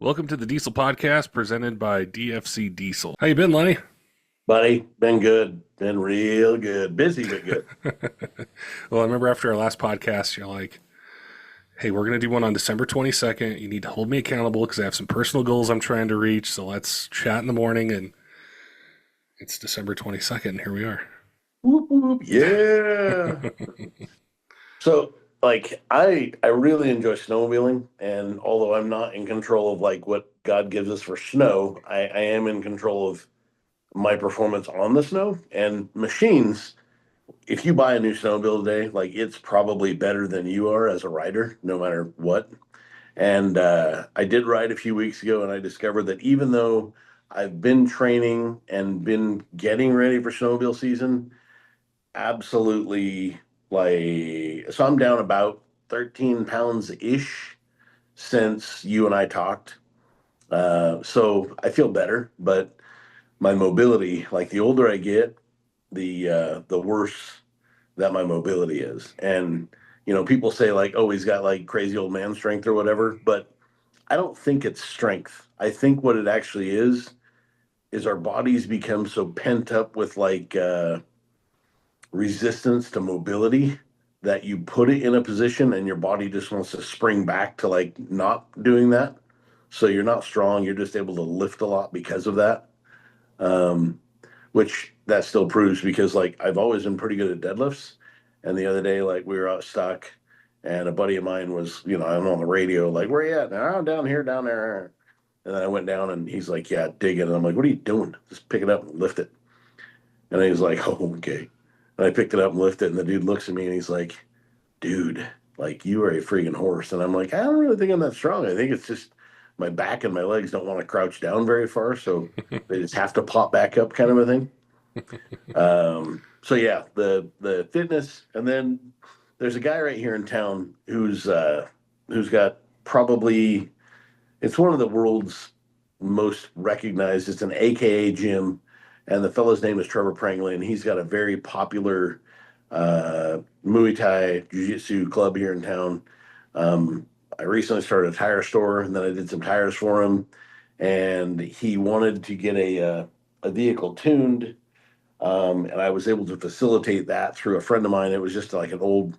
Welcome to the Diesel Podcast presented by DFC Diesel. How you been, Lenny? Buddy, been good. Been real good. Busy, but good. Well, I remember after our last podcast, you're like, hey, we're going to do one on December 22nd. You need to hold me accountable because I have some personal goals I'm trying to reach. So let's chat in the morning. And it's December 22nd, and here we are. Whoop, whoop. Yeah. So, I really enjoy snowmobiling, and although I'm not in control of like what God gives us for snow, I am in control of my performance on the snow and machines. If you buy a new snowmobile today, like it's probably better than you are as a rider, no matter what. And I did ride a few weeks ago, and I discovered that even though I've been training and been getting ready for snowmobile season, absolutely so I'm down about 13 pounds ish since you and I talked. So I feel better, but my mobility, like the older I get, the worse that my mobility is. And people say like, oh, he's got like crazy old man strength or whatever, but I don't think it's strength. I think what it actually is our bodies become so pent up with resistance to mobility that you put it in a position and your body just wants to spring back to like not doing that. So you're not strong. You're just able to lift a lot because of that. Um, which that still proves because like I've always been pretty good at deadlifts. And the other day, like we were out stuck and a buddy of mine was, I'm on the radio, like, where you at? Now, I'm down here, down there. And then I went down and he's like, yeah, dig it. And I'm like, what are you doing? Just pick it up and lift it. And he's like, oh, okay. And I picked it up and lifted it. And the dude looks at me and he's like, dude, like you are a freaking horse. And I'm like, I don't really think I'm that strong. I think it's just my back and my legs don't want to crouch down very far. So they just have to pop back up kind of a thing. So yeah, the fitness. And then there's a guy right here in town who's got probably it's one of the world's most recognized. It's an AKA gym, and the fellow's name is Trevor Prangley, and he's got a very popular Muay Thai Jiu-Jitsu club here in town. I recently started a tire store, and then I did some tires for him, and he wanted to get a vehicle tuned, and I was able to facilitate that through a friend of mine. It was just like an old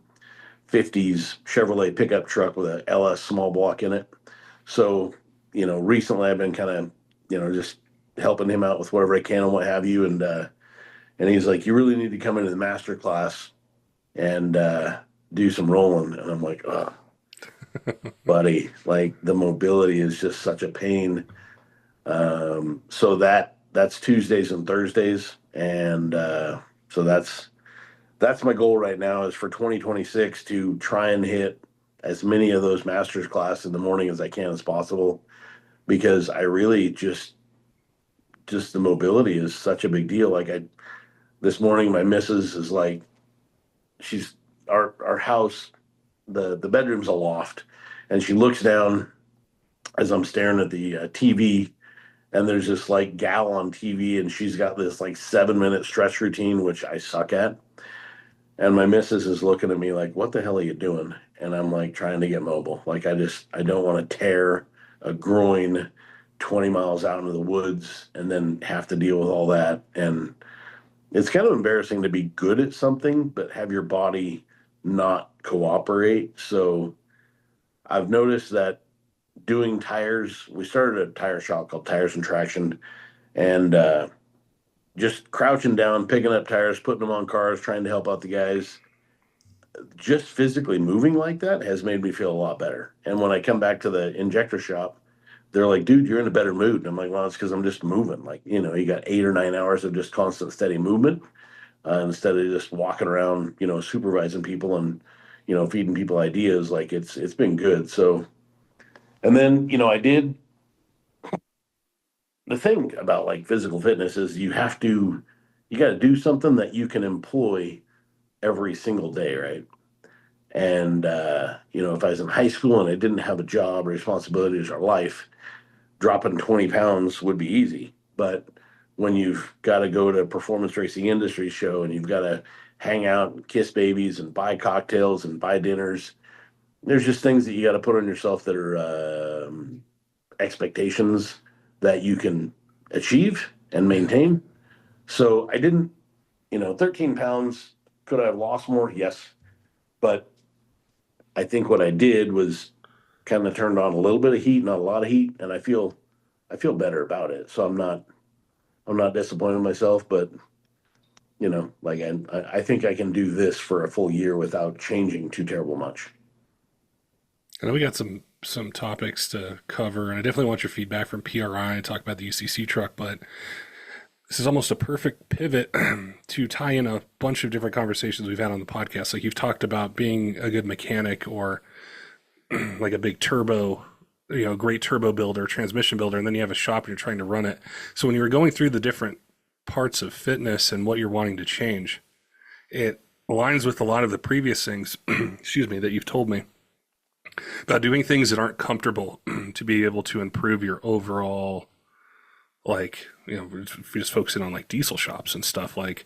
50s Chevrolet pickup truck with a LS small block in it. So, recently I've been kind of, just helping him out with whatever I can and what have you. And he's like, you really need to come into the master class and do some rolling. And I'm like, oh, buddy, like the mobility is just such a pain. So that's Tuesdays and Thursdays. And so that's my goal right now is for 2026 to try and hit as many of those master's class in the morning as I can as possible because I really just the mobility is such a big deal. Like I this morning my missus is like she's our house the bedroom's a loft and she looks down as I'm staring at the TV and there's this like gal on TV and she's got this like 7 minute stretch routine which I suck at. And my missus is looking at me like, what the hell are you doing? And I'm like trying to get mobile. Like I don't want to tear a groin 20 miles out into the woods and then have to deal with all that. And it's kind of embarrassing to be good at something, but have your body not cooperate. So I've noticed that doing tires, we started a tire shop called Tires and Traction, and just crouching down, picking up tires, putting them on cars, trying to help out the guys just physically moving like that has made me feel a lot better. And when I come back to the injector shop, they're like, dude, you're in a better mood. And I'm like, well, it's because I'm just moving. Like, you got 8 or 9 hours of just constant, steady movement instead of just walking around, supervising people and, feeding people ideas. Like it's been good. So, and then, I did the thing about like physical fitness is you got to do something that you can employ every single day, right? And, if I was in high school and I didn't have a job or responsibilities or life, dropping 20 pounds would be easy. But when you've got to go to a performance racing industry show and you've got to hang out and kiss babies and buy cocktails and buy dinners, there's just things that you got to put on yourself that are expectations that you can achieve and maintain. So I didn't, 13 pounds, could I have lost more? Yes. But I think what I did was kind of turned on a little bit of heat, not a lot of heat, and I feel better about it. So I'm not disappointed in myself, but like I think I can do this for a full year without changing too terrible much. I know we got some topics to cover, and I definitely want your feedback from PRI and talk about the UCC truck, but this is almost a perfect pivot to tie in a bunch of different conversations we've had on the podcast. Like you've talked about being a good mechanic or like a big turbo, great turbo builder, transmission builder, and then you have a shop and you're trying to run it. So when you were going through the different parts of fitness and what you're wanting to change, it aligns with a lot of the previous things, excuse me, that you've told me about doing things that aren't comfortable to be able to improve your overall, like, if you're just focusing on like diesel shops and stuff, like,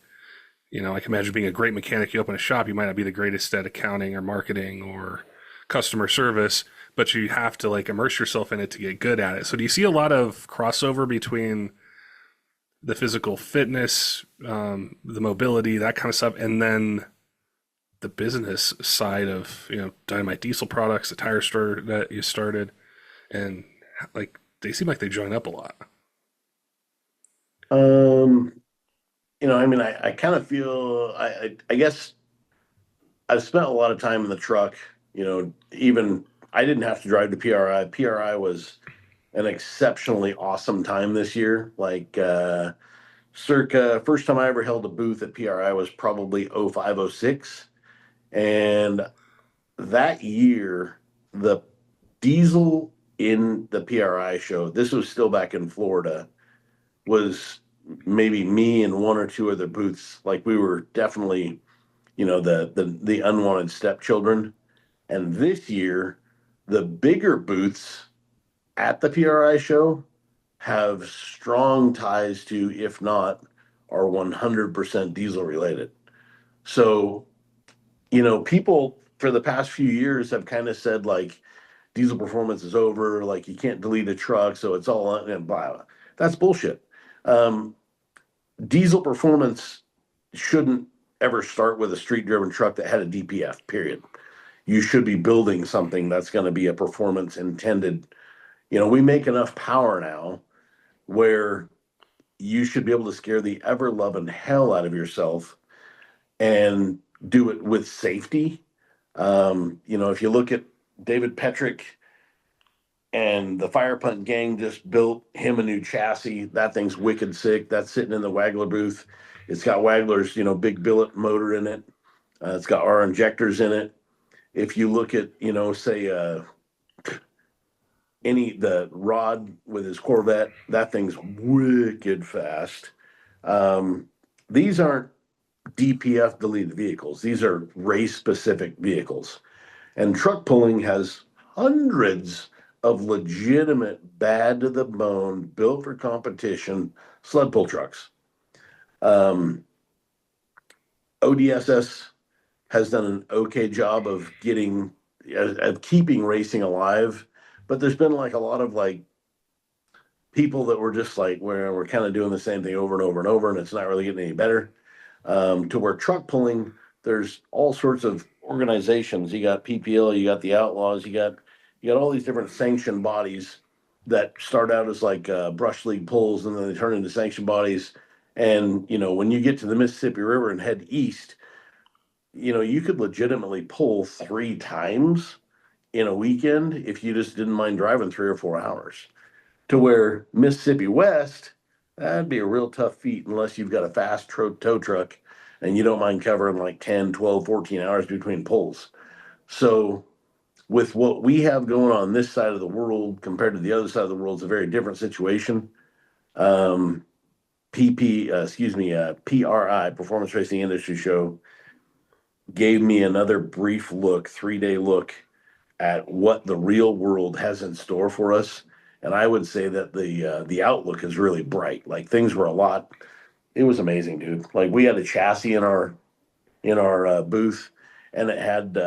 I can imagine being a great mechanic. You open a shop, you might not be the greatest at accounting or marketing or customer service, but you have to like immerse yourself in it to get good at it. So do you see a lot of crossover between the physical fitness, the mobility, that kind of stuff, and then the business side of, Dynomite Diesel Products, the tire store that you started, and like they seem like they join up a lot. Um, I mean, I kind of feel I guess I've spent a lot of time in the truck. Even I didn't have to drive to PRI. PRI was an exceptionally awesome time this year. Like circa first time I ever held a booth at PRI was probably 0506, and that year the diesel in the PRI show. This was still back in Florida. Was maybe me and one or two other booths. Like we were definitely, the unwanted stepchildren. And this year, the bigger booths at the PRI show have strong ties to, if not, are 100% diesel related. So, people for the past few years have kind of said like diesel performance is over, like you can't delete a truck, so it's all and blah. That's bullshit. Um, Diesel performance shouldn't ever start with a street driven truck that had a DPF, period. You should be building something that's going to be a performance intended. We make enough power now where you should be able to scare the ever loving hell out of yourself and do it with safety. If you look at David Petrick and the Fire Punt gang just built him a new chassis. That thing's wicked sick. That's sitting in the Waggler booth. It's got Waggler's, big billet motor in it. It's got our injectors in it. If you look at, say, the Rod with his Corvette, that thing's wicked fast. These aren't DPF deleted vehicles. These are race specific vehicles. And truck pulling has hundreds of legitimate, bad to the bone, built for competition sled pull trucks. Um, ODSS has done an okay job of keeping racing alive, but there's been like a lot of like people that were just like where we're kind of doing the same thing over and over and over, and it's not really getting any better. To where truck pulling, there's all sorts of organizations. You got PPL, you got the Outlaws, you got all these different sanctioned bodies that start out as like brush league pulls, and then they turn into sanctioned bodies. And when you get to the Mississippi River and head east, you could legitimately pull 3 times in a weekend if you just didn't mind driving 3 or 4 hours. To where Mississippi West, that'd be a real tough feat unless you've got a fast tow truck and you don't mind covering like 10, 12, 14 hours between pulls. So with what we have going on this side of the world compared to the other side of the world, it's a very different situation. Um, PRI, Performance Racing Industry Show, gave me another brief look, 3-day look at what the real world has in store for us. And I would say that the outlook is really bright. Like things were a lot. It was amazing, dude. Like we had a chassis in our booth, and it had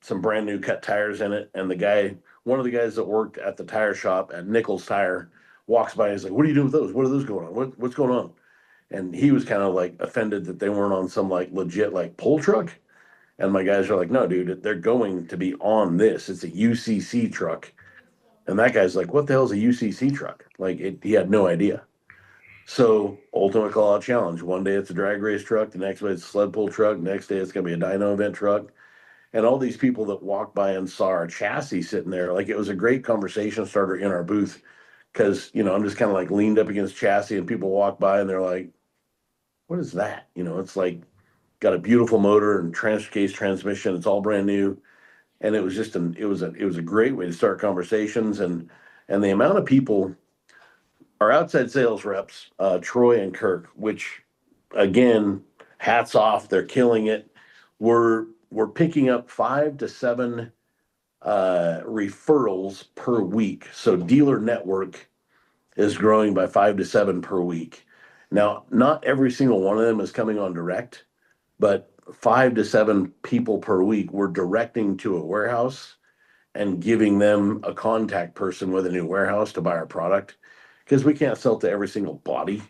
some brand new cut tires in it. And the guy one of the guys that worked at the tire shop at Nichols Tire walks by and is like, "What are you doing with those? What are those going on? What's going on?" And he was kind of like offended that they weren't on some like legit like pull truck. And my guys are like, "No, dude, they're going to be on this. It's a UCC truck." And that guy's like, "What the hell is a UCC truck?" Like he had no idea. So ultimate call out challenge. One day it's a drag race truck, the next day it's a sled pull truck, next day it's gonna be a dyno event truck. And all these people that walked by and saw our chassis sitting there, like it was a great conversation starter in our booth. Cause I'm just kind of like leaned up against chassis and people walk by and they're like, "What is that?" It's like got a beautiful motor and transfer case transmission. It's all brand new. And it was just it was a great way to start conversations and the amount of people, our outside sales reps, Troy and Kirk, which again, hats off, they're killing it. We're picking up 5 to 7 referrals per week. So dealer network is growing by 5 to 7 per week. Now, not every single one of them is coming on direct, but 5 to 7 people per week we're directing to a warehouse and giving them a contact person with a new warehouse to buy our product because we can't sell to every single body.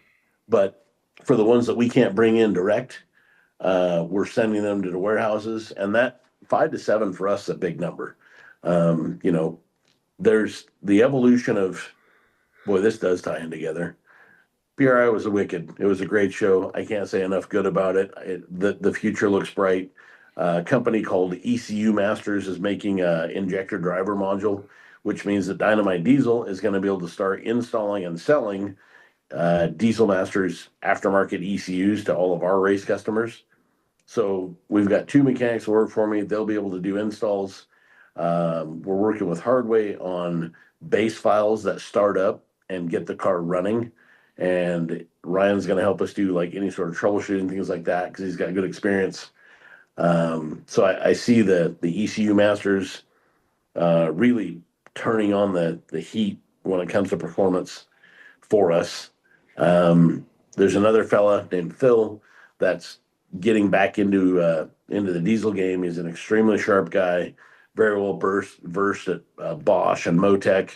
But for the ones that we can't bring in direct, we're sending them to the warehouses, and that 5 to 7 for us is a big number. There's the evolution of, boy, this does tie in together. PRI was a wicked. It was a great show. I can't say enough good about it. The future looks bright. A company called ECU Masters is making a injector driver module, which means that Dynomite Diesel is going to be able to start installing and selling Diesel Masters aftermarket ECUs to all of our race customers. So we've got 2 mechanics who work for me. They'll be able to do installs. We're working with Hardway on base files that start up and get the car running. And Ryan's going to help us do like any sort of troubleshooting, things like that, because he's got good experience. So I see the ECU Masters really turning on the heat when it comes to performance for us. There's another fella named Phil that's getting back into the diesel game. He's an extremely sharp guy, very well versed at Bosch and Motec,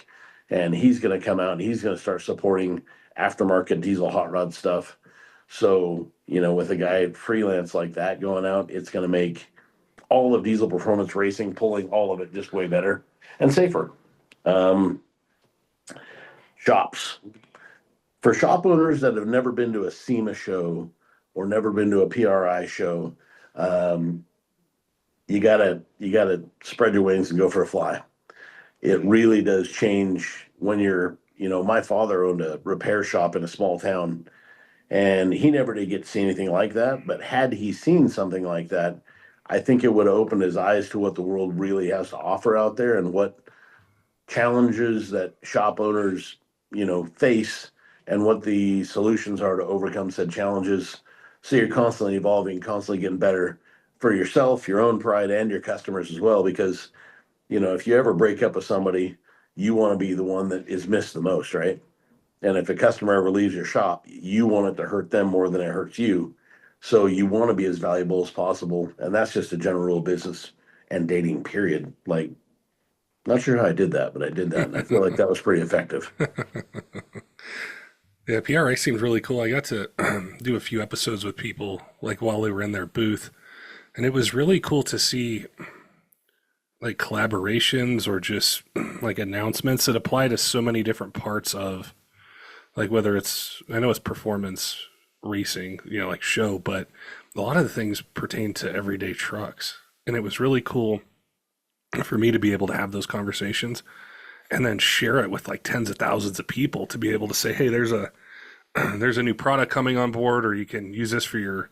and he's going to come out and he's going to start supporting aftermarket diesel hot rod stuff. So with a guy freelance like that going out, it's going to make all of diesel performance racing, pulling all of it just way better and safer. Um, Shops. For shop owners that have never been to a SEMA show or never been to a PRI show, um, you gotta spread your wings and go for a fly. It really does change when my father owned a repair shop in a small town, and he never did get to see anything like that. But had he seen something like that, I think it would have opened his eyes to what the world really has to offer out there and what challenges that shop owners, face and what the solutions are to overcome said challenges. So you're constantly evolving, constantly getting better for yourself, your own pride, and your customers as well. Because, if you ever break up with somebody, you want to be the one that is missed the most, right? And if a customer ever leaves your shop, you want it to hurt them more than it hurts you. So you want to be as valuable as possible. And that's just a general rule of business and dating, period. Like, not sure how I did that, but I did that, and I feel like that was pretty effective. Yeah, PRA seemed really cool. I got to do a few episodes with people like while they were in their booth, and it was really cool to see like collaborations or just like announcements that apply to so many different parts of like whether it's I know it's performance racing, like show, but a lot of the things pertain to everyday trucks. And it was really cool for me to be able to have those conversations and then share it with like tens of thousands of people to be able to say, hey, there's a there's a new product coming on board, or you can use this for your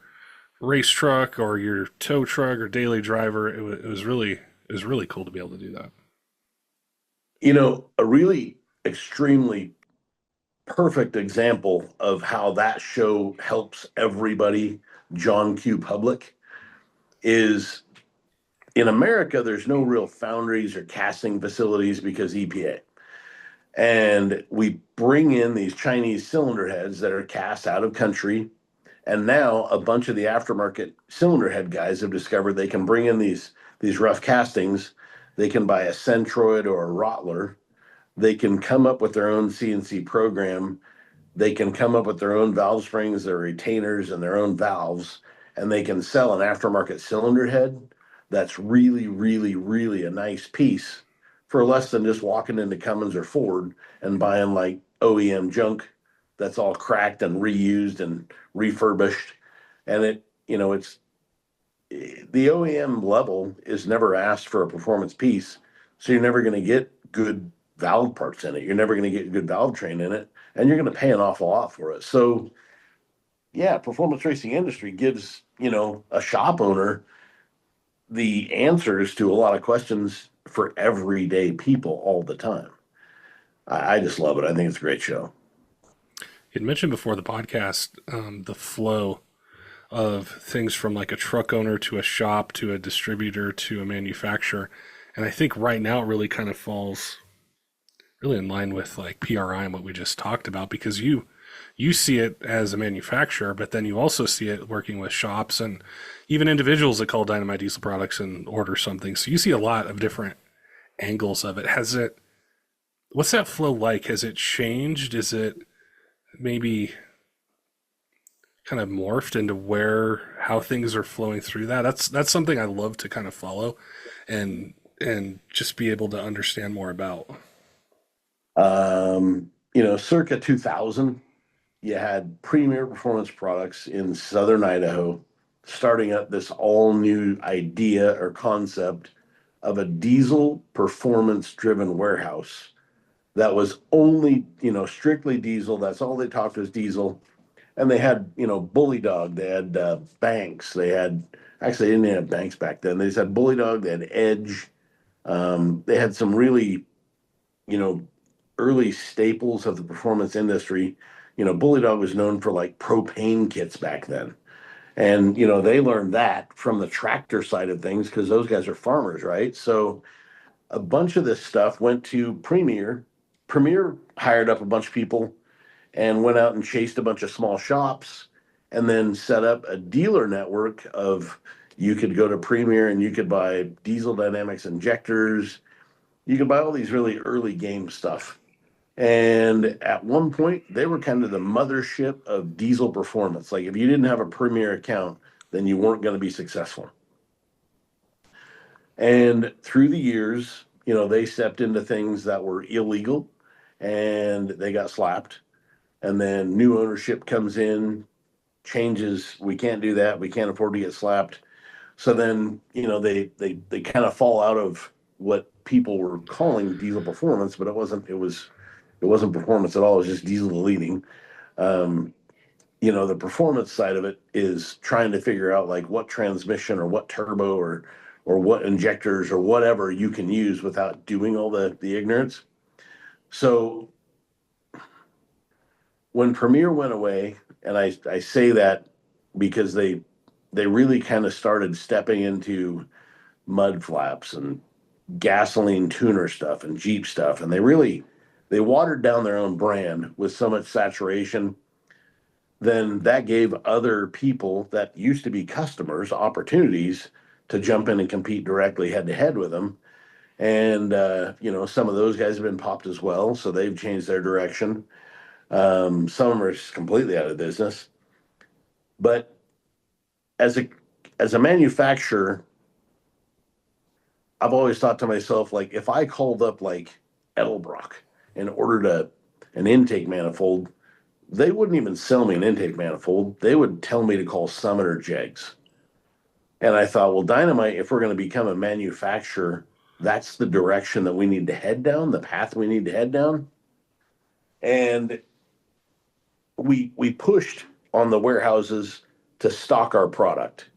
race truck or your tow truck or daily driver. It was really cool to be able to do that. A really extremely perfect example of how that show helps everybody, John Q. Public, is in America, there's no real foundries or casting facilities because EPA. And we bring in these Chinese cylinder heads that are cast out of country. And now a bunch of the aftermarket cylinder head guys have discovered they can bring in these rough castings They can buy a Centroid or a Rottler. They can come up with their own CNC program. They can come up with their own valve springs, their retainers, and their own valves, and they can sell an aftermarket cylinder head that's really, really, really a nice piece for less than just walking into Cummins or Ford and buying like OEM junk that's all cracked and reused and refurbished. And it's the OEM level is never asked for a performance piece, so you're never going to get good valve parts in it. You're never going to get good valve train in it, and you're going to pay an awful lot for it. So, yeah, performance racing industry gives a shop owner the answers to a lot of questions for everyday people all the time. I just love it. I think it's a great show. You'd mentioned before the podcast the flow of things from like a truck owner to a shop to a distributor to a manufacturer. And I think right now it really kind of falls really in line with like PRI and what we just talked about, because you see it as a manufacturer, but then you also see it working with shops and even individuals that call Dynomite Diesel Products and order something. So you see a lot of different angles of it. What's that flow like? Has it changed? Is it maybe kind of morphed into how things are flowing through that? That's something I love to kind of follow and just be able to understand more about. Circa 2000, you had Premier Performance Products in Southern Idaho starting up this all new idea or concept of a diesel performance driven warehouse that was only, strictly diesel. That's all they talked was diesel. And they had, Bully Dog, they had Banks, actually, they didn't have Banks back then. They just had Bully Dog, they had Edge. They had some really, you know, early staples of the performance industry. Bully Dog was known for like propane kits back then. And, they learned that from the tractor side of things because those guys are farmers, right? So a bunch of this stuff went to Premier. Premier hired up a bunch of people and went out and chased a bunch of small shops and then set up a dealer network of you could go to Premier and you could buy Diesel Dynamics injectors. You could buy all these really early game stuff. And at one point, they were kind of the mothership of diesel performance. Like if you didn't have a Premier account, then you weren't going to be successful. And through the years, they stepped into things that were illegal and they got slapped. And then new ownership comes in, changes. We can't do that. We can't afford to get slapped. So then, they kind of fall out of what people were calling diesel performance, but it wasn't. It wasn't performance at all. It was just diesel leading. Um, the performance side of it is trying to figure out like what transmission or what turbo or what injectors or whatever you can use without doing all the ignorance. So when Premier went away, and I say that because they really kind of started stepping into mud flaps and gasoline tuner stuff and Jeep stuff, and they watered down their own brand with so much saturation. Then that gave other people that used to be customers opportunities to jump in and compete directly head to head with them. And some of those guys have been popped as well, so they've changed their direction. Some of them are just completely out of business. But as a manufacturer, I've always thought to myself, like, if I called up like Edelbrock and ordered an intake manifold, they wouldn't even sell me an intake manifold. They would tell me to call Summit or Jegs. And I thought, well, Dynamite, if we're going to become a manufacturer, that's the direction that we need to head down, the path we need to head down. And we pushed on the warehouses to stock our product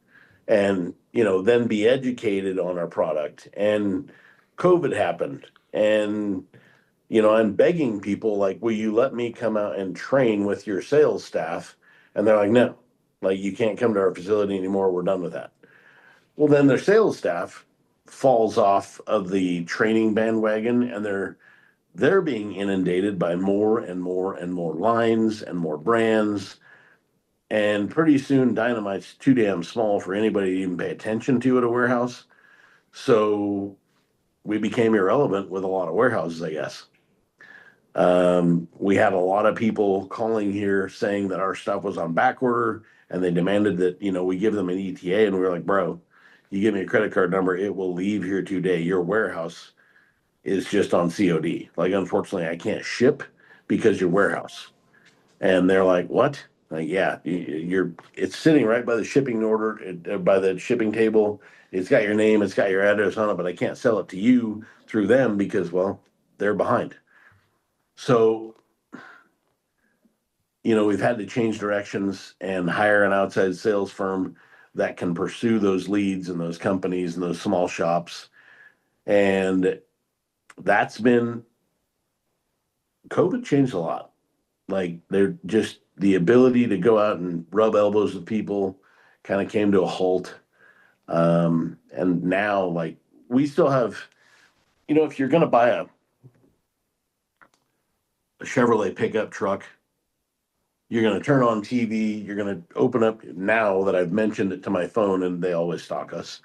and then be educated on our product. And COVID happened, and I'm begging people like, will you let me come out and train with your sales staff? And they're like, no, like you can't come to our facility anymore, we're done with that. Well, then their sales staff falls off of the training bandwagon, and they're being inundated by more and more and more lines and more brands. And pretty soon, Dynamite's too damn small for anybody to even pay attention to at a warehouse. So we became irrelevant with a lot of warehouses, I guess. We had a lot of people calling here saying that our stuff was on back order and they demanded that, we give them an ETA. And we were like, bro, you give me a credit card number, it will leave here today. Your warehouse is just on COD. Like, unfortunately, I can't ship because your warehouse. And they're like, what? Like, yeah, it's sitting right by the shipping order, by the shipping table. It's got your name, it's got your address on it, but I can't sell it to you through them because, well, they're behind. So, we've had to change directions and hire an outside sales firm that can pursue those leads and those companies and those small shops. And that's been, COVID changed a lot. Like, they're just the ability to go out and rub elbows with people kind of came to a halt. And now, like, we still have, if you're going to buy a Chevrolet pickup truck, you're going to turn on TV, you're going to open up now that I've mentioned it to my phone and they always stalk us.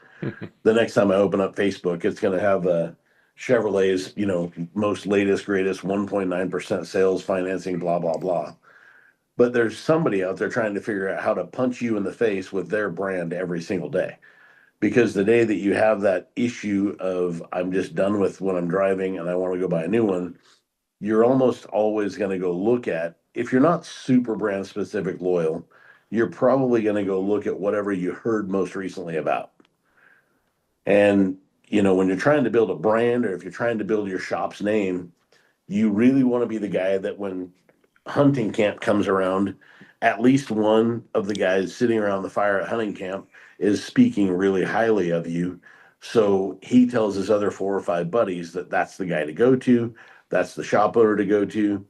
The next time I open up Facebook, it's going to have Chevrolet's, most latest, greatest 1.9% sales financing, blah, blah, blah. But there's somebody out there trying to figure out how to punch you in the face with their brand every single day. Because the day that you have that issue of I'm just done with what I'm driving and I want to go buy a new one, you're almost always going to go look at, if you're not super brand specific loyal, you're probably going to go look at whatever you heard most recently about. And, when you're trying to build a brand or if you're trying to build your shop's name, you really want to be the guy that when hunting camp comes around, at least one of the guys sitting around the fire at hunting camp is speaking really highly of you. So he tells his other 4 or 5 buddies that that's the guy to go to, that's the shop owner to go to.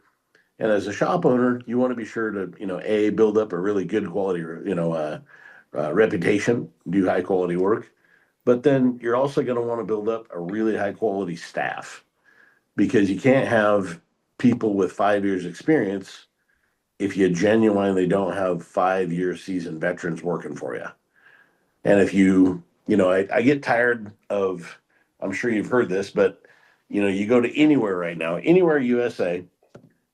And as a shop owner, you want to be sure to, build up a really good quality, reputation, do high quality work. But then you're also going to want to build up a really high quality staff because you can't have people with 5 years experience if you genuinely don't have 5 year seasoned veterans working for you. And if I get tired of, I'm sure you've heard this, but you go to anywhere right now, anywhere USA,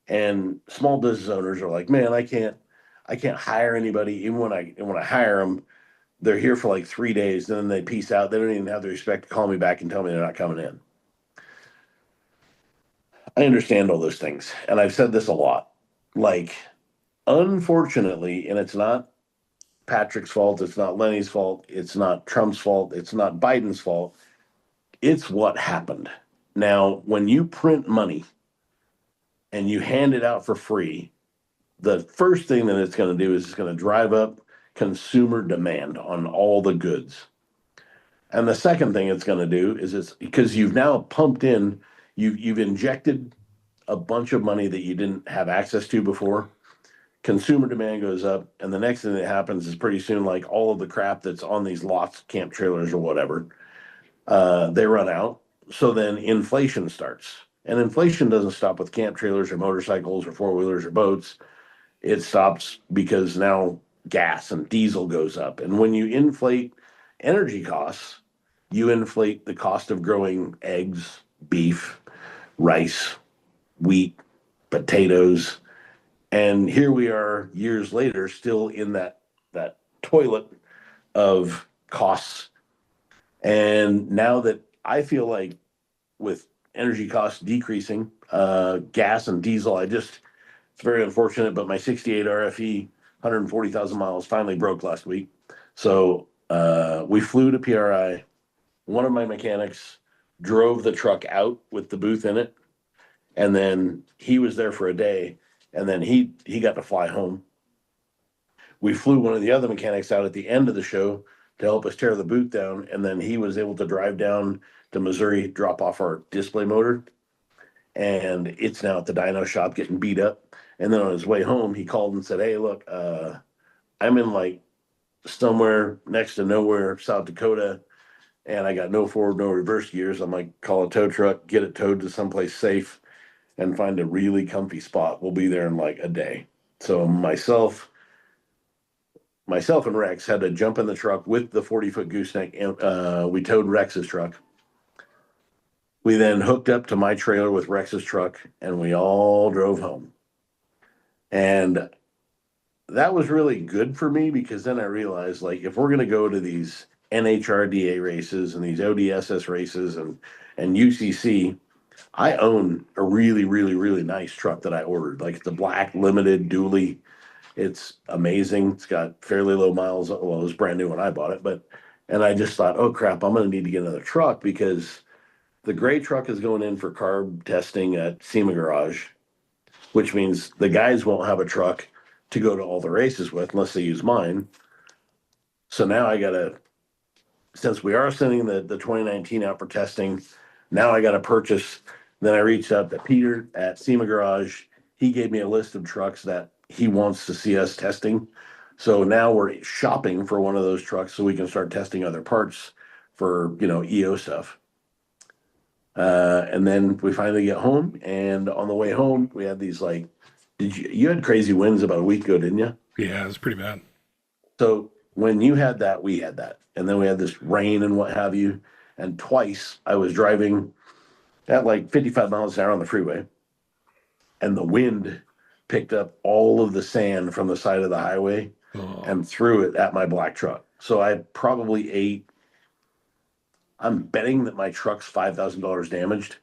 and small business owners are like, man, I can't hire anybody. Even when I hire them, they're here for like 3 days, then they peace out. They don't even have the respect to call me back and tell me they're not coming in. I understand all those things, and I've said this a lot. Like, unfortunately, and it's not Patrick's fault, it's not Lenny's fault, it's not Trump's fault, it's not Biden's fault. It's what happened. Now, when you print money and you hand it out for free, the first thing that it's going to do is it's going to drive up consumer demand on all the goods. And the second thing it's going to do is it's because you've now pumped in, you've injected a bunch of money that you didn't have access to before. Consumer demand goes up, and the next thing that happens is pretty soon, like all of the crap that's on these lots, camp trailers or whatever, they run out. So then inflation starts. And inflation doesn't stop with camp trailers or motorcycles or four-wheelers or boats. It stops because now gas and diesel goes up. And when you inflate energy costs, you inflate the cost of growing eggs, beef, rice, wheat, potatoes. And here we are years later, still in that toilet of costs. And now that I feel like with energy costs decreasing, gas and diesel, it's very unfortunate, but my 68 RFE, 140,000 miles, finally broke last week. So we flew to PRI. One of my mechanics drove the truck out with the booth in it, and then he was there for a day, and then he got to fly home. We flew one of the other mechanics out at the end of the show to help us tear the booth down, and then he was able to drive down to Missouri, drop off our display motor, and it's now at the dyno shop getting beat up. And then on his way home, he called and said, hey, look, I'm in like somewhere next to nowhere, South Dakota, and I got no forward, no reverse gears. I'm like, call a tow truck, get it towed to someplace safe, and find a really comfy spot. We'll be there in like a day. So myself and Rex had to jump in the truck with the 40-foot gooseneck. We towed Rex's truck. We then hooked up to my trailer with Rex's truck and we all drove home. And that was really good for me because then I realized, like, if we're going to go to these NHRDA races and these ODSS races and UCC, I own a really, really, really nice truck that I ordered. Like, it's a black limited dually. It's amazing. It's got fairly low miles. Well, it was brand new when I bought it, but and I just thought, oh crap, I'm going to need to get another truck because the gray truck is going in for carb testing at SEMA Garage, which means the guys won't have a truck to go to all the races with unless they use mine. So now I gotta, since we are sending the 2019 out for testing, now I gotta purchase. Then I reached out to Peter at SEMA Garage. He gave me a list of trucks that he wants to see us testing. So now we're shopping for one of those trucks so we can start testing other parts for, EO stuff. And then we finally get home, and on the way home, we had these like, you had crazy winds about a week ago, didn't you? Yeah, it was pretty bad. So when you had that, we had that. And then we had this rain and what have you. And twice I was driving at like 55 miles an hour on the freeway, and the wind picked up all of the sand from the side of the highway Oh, and threw it at my black truck. So I probably ate, I'm betting that my truck's $5,000 damaged,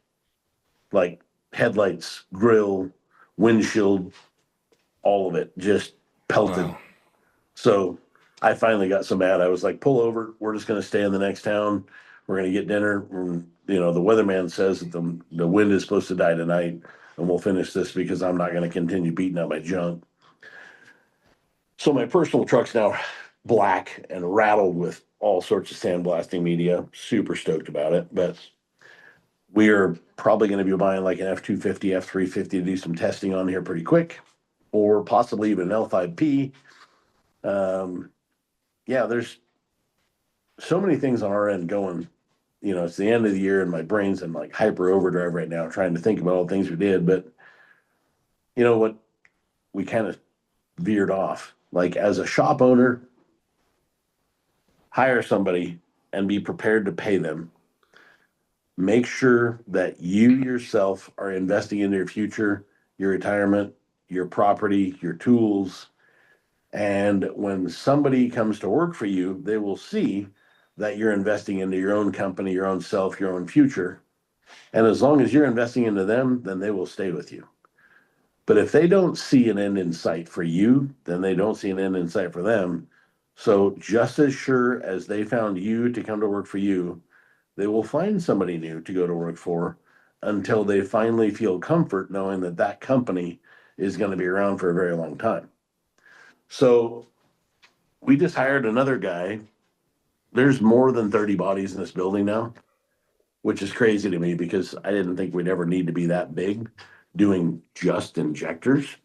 like headlights, grill, windshield, all of it just pelted. wow. So I finally got so mad. I was like, pull over. We're just going to stay in the next town. We're going to get dinner. And, the weatherman says that the wind is supposed to die tonight, and we'll finish this because I'm not going to continue beating up my junk. So my personal truck's now black and rattled with all sorts of sandblasting media. Super stoked about it. But we are probably going to be buying like an F-250, F-350 to do some testing on here pretty quick, or possibly even an L5P. Um, yeah, there's so many things on our end going. It's the end of the year and my brain's in like hyper overdrive right now, trying to think about all the things we did. But you know what? We kind of veered off. Like, as a shop owner, hire somebody and be prepared to pay them. Make sure that you yourself are investing in your future, your retirement, your property, your tools. And when somebody comes to work for you, they will see that you're investing into your own company, your own self, your own future. And as long as you're investing into them, then they will stay with you. But if they don't see an end in sight for you, then they don't see an end in sight for them. So just as sure as they found you to come to work for you, they will find somebody new to go to work for until they finally feel comfort knowing that that company is going to be around for a very long time. So we just hired another guy. There's more than 30 bodies in this building now, which is crazy to me because I didn't think we'd ever need to be that big doing just injectors.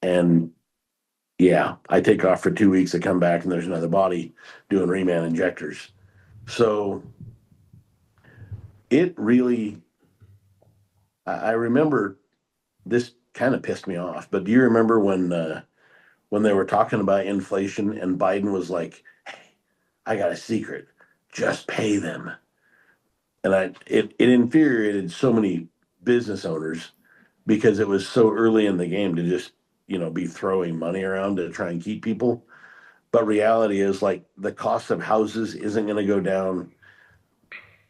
And yeah, I take off for 2 weeks, I come back and there's another body doing reman injectors. So it really, I remember this kind of pissed me off, but do you remember when they were talking about inflation and Biden was like, hey, I got a secret, just pay them. And it infuriated so many business owners because it was so early in the game to just, be throwing money around to try and keep people. But reality is, like, the cost of houses isn't going to go down.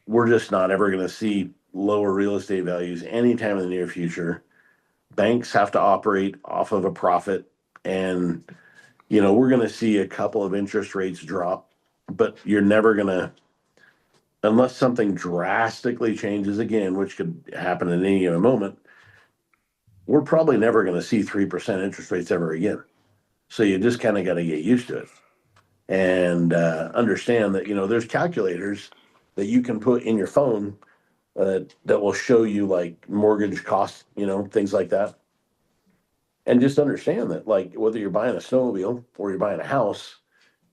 We're just not ever going to see lower real estate values anytime in the near future. Banks have to operate off of a profit. And, we're going to see a couple of interest rates drop, but you're never going to, unless something drastically changes again, which could happen at any given moment, we're probably never going to see 3% interest rates ever again. So you just kind of got to get used to it and understand that, there's calculators that you can put in your phone that will show you like mortgage costs, things like that. And just understand that, like, whether you're buying a snowmobile or you're buying a house,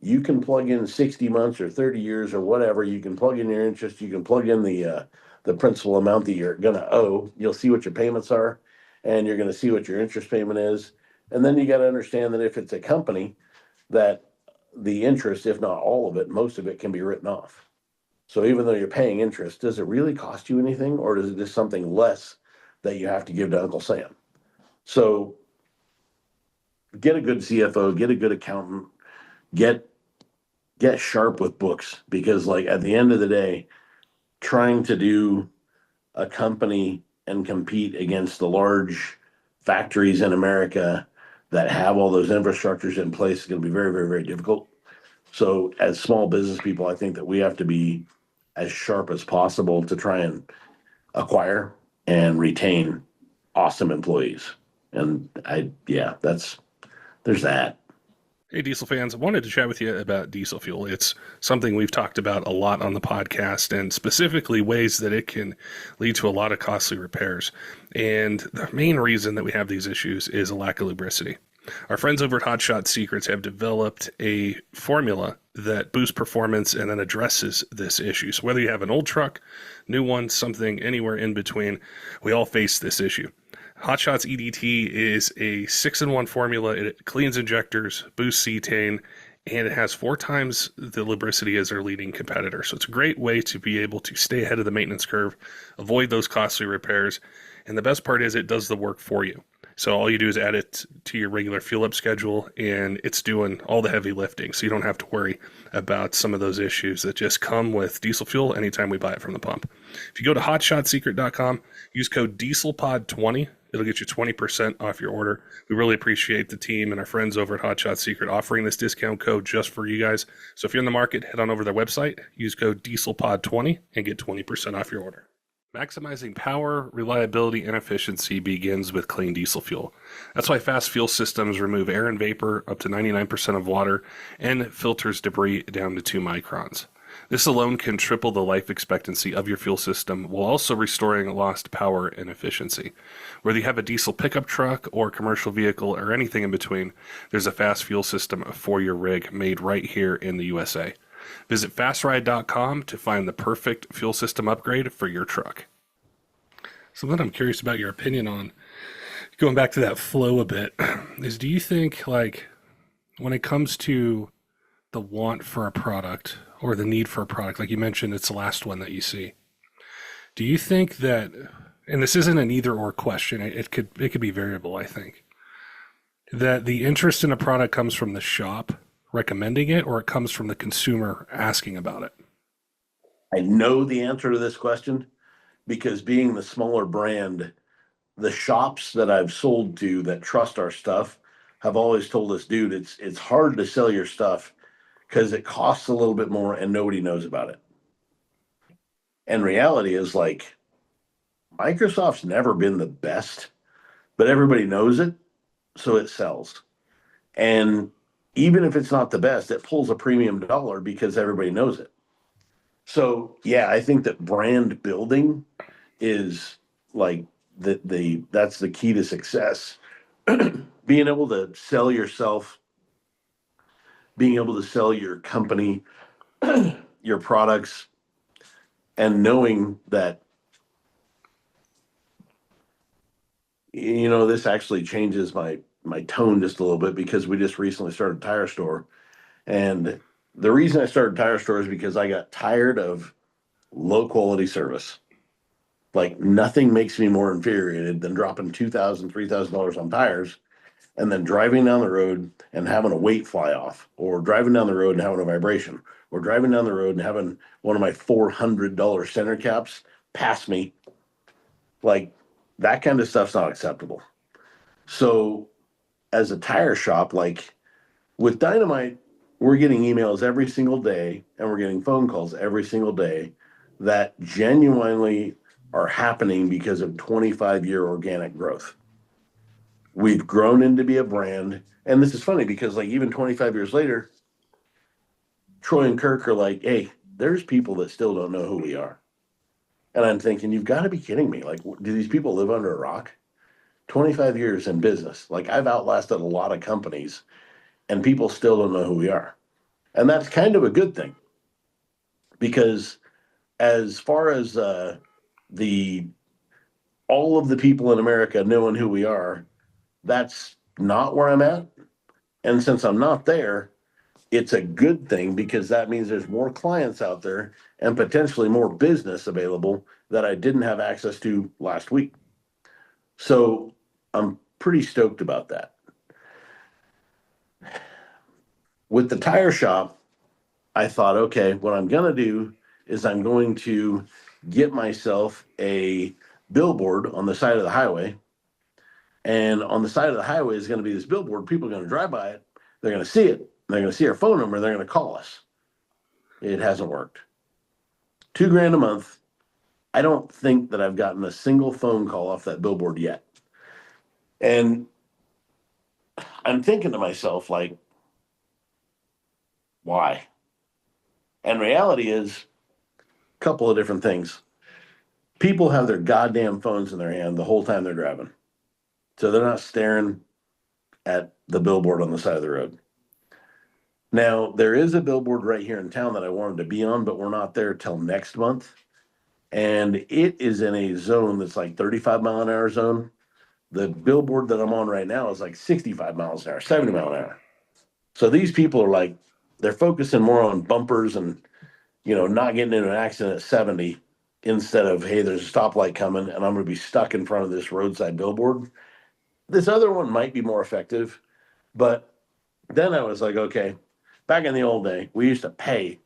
you can plug in 60 months or 30 years or whatever. You can plug in your interest. You can plug in the principal amount that you're going to owe. You'll see what your payments are, and you're going to see what your interest payment is. And then you got to understand that if it's a company, that the interest, if not all of it, most of it can be written off. So even though you're paying interest, does it really cost you anything, or is it just something less that you have to give to Uncle Sam? So get a good CFO, get a good accountant, get get sharp with books, because like at the end of the day, trying to do a company and compete against the large factories in America that have all those infrastructures in place is going to be very, very, very difficult. So as small business people, I think that we have to be as sharp as possible to try and acquire and retain awesome employees. And yeah, there's that. Hey, diesel fans, I wanted to chat with you about diesel fuel. It's something we've talked about a lot on the podcast, and specifically ways that it can lead to a lot of costly repairs. And the main reason that we have these issues is a lack of lubricity. Our friends over at Hot Shot Secrets have developed a formula that boosts performance and then addresses this issue. So whether you have an old truck, new one, something anywhere in between, we all face this issue. Hot Shots EDT is a 6-in-1 formula. It cleans injectors, boosts cetane, and it has 4 times the lubricity as their leading competitor. So it's a great way to be able to stay ahead of the maintenance curve, avoid those costly repairs, and the best part is it does the work for you. So all you do is add it to your regular fuel up schedule, and it's doing all the heavy lifting. So you don't have to worry about some of those issues that just come with diesel fuel anytime we buy it from the pump. If you go to hotshotsecret.com, use code DIESELPOD20. It'll get you 20% off your order. We really appreciate the team and our friends over at Hot Shot Secret offering this discount code just for you guys. So if you're in the market, head on over to their website, use code DIESELPOD20, and get 20% off your order. Maximizing power, reliability, and efficiency begins with clean diesel fuel. That's why Fass fuel systems remove air and vapor up to 99% of water and filters debris down to 2 microns. This alone can triple the life expectancy of your fuel system while also restoring lost power and efficiency. Whether you have a diesel pickup truck or commercial vehicle or anything in between, there's a Fass fuel system for your rig made right here in the USA. Visit fastride.com to find the perfect fuel system upgrade for your truck. Something I'm curious about your opinion on, going back to that flow a bit, is do you think, like, when it comes to the want for a product or the need for a product, like you mentioned, it's the last one that you see, do you think that, and this isn't an either or question, it could be variable, I think, that the interest in a product comes from the shop recommending it, or it comes from the consumer asking about it? I know the answer to this question because being the smaller brand, the shops that I've sold to that trust our stuff have always told us, dude, it's hard to sell your stuff because it costs a little bit more and nobody knows about it. And reality is, like, Microsoft's never been the best, but everybody knows it, so it sells. And even if it's not the best, it pulls a premium dollar because everybody knows it. So yeah, I think that brand building is like that's the key to success. Being able to sell yourself, being able to sell your company, your products, and knowing that, this actually changes my tone just a little bit because we just recently started a tire store. And the reason I started a tire store is because I got tired of low quality service. Like, nothing makes me more infuriated than dropping $2,000, $3,000 on tires and then driving down the road and having a weight fly off, or driving down the road and having a vibration, or driving down the road and having one of my $400 center caps pass me. Like, that kind of stuff's not acceptable. So as a tire shop, like with Dynomite, we're getting emails every single day and we're getting phone calls every single day that genuinely are happening because of 25-year organic growth. We've grown into be a brand. And this is funny because, like, even 25 years later, Troy and Kirk are like, hey, there's people that still don't know who we are. And I'm thinking, you've got to be kidding me. Like, do these people live under a rock? 25 years in business. Like, I've outlasted a lot of companies and people still don't know who we are. And that's kind of a good thing, because as far as the all of the people in America knowing who we are, that's not where I'm at. And since I'm not there, it's a good thing because that means there's more clients out there and potentially more business available that I didn't have access to last week. So I'm pretty stoked about that. With the tire shop, I thought, okay, what I'm going to do is I'm going to get myself a billboard on the side of the highway. And on the side of the highway is going to be this billboard. People are going to drive by it. They're going to see it. They're going to see our phone number. They're going to call us. It hasn't worked. $2,000 a month. I don't think that I've gotten a single phone call off that billboard yet. And I'm thinking to myself, like, why? And reality is a couple of different things. People have their goddamn phones in their hand the whole time they're driving. So they're not staring at the billboard on the side of the road. Now, there is a billboard right here in town that I wanted to be on, but we're not there till next month. And it is in a zone that's like 35 mile an hour zone. The billboard that I'm on right now is like 65 miles an hour, 70 mile an hour. So these people are like, they're focusing more on bumpers and, not getting into an accident at 70 instead of, hey, there's a stoplight coming and I'm going to be stuck in front of this roadside billboard. This other one might be more effective, but then I was like, okay, back in the old day, we used to pay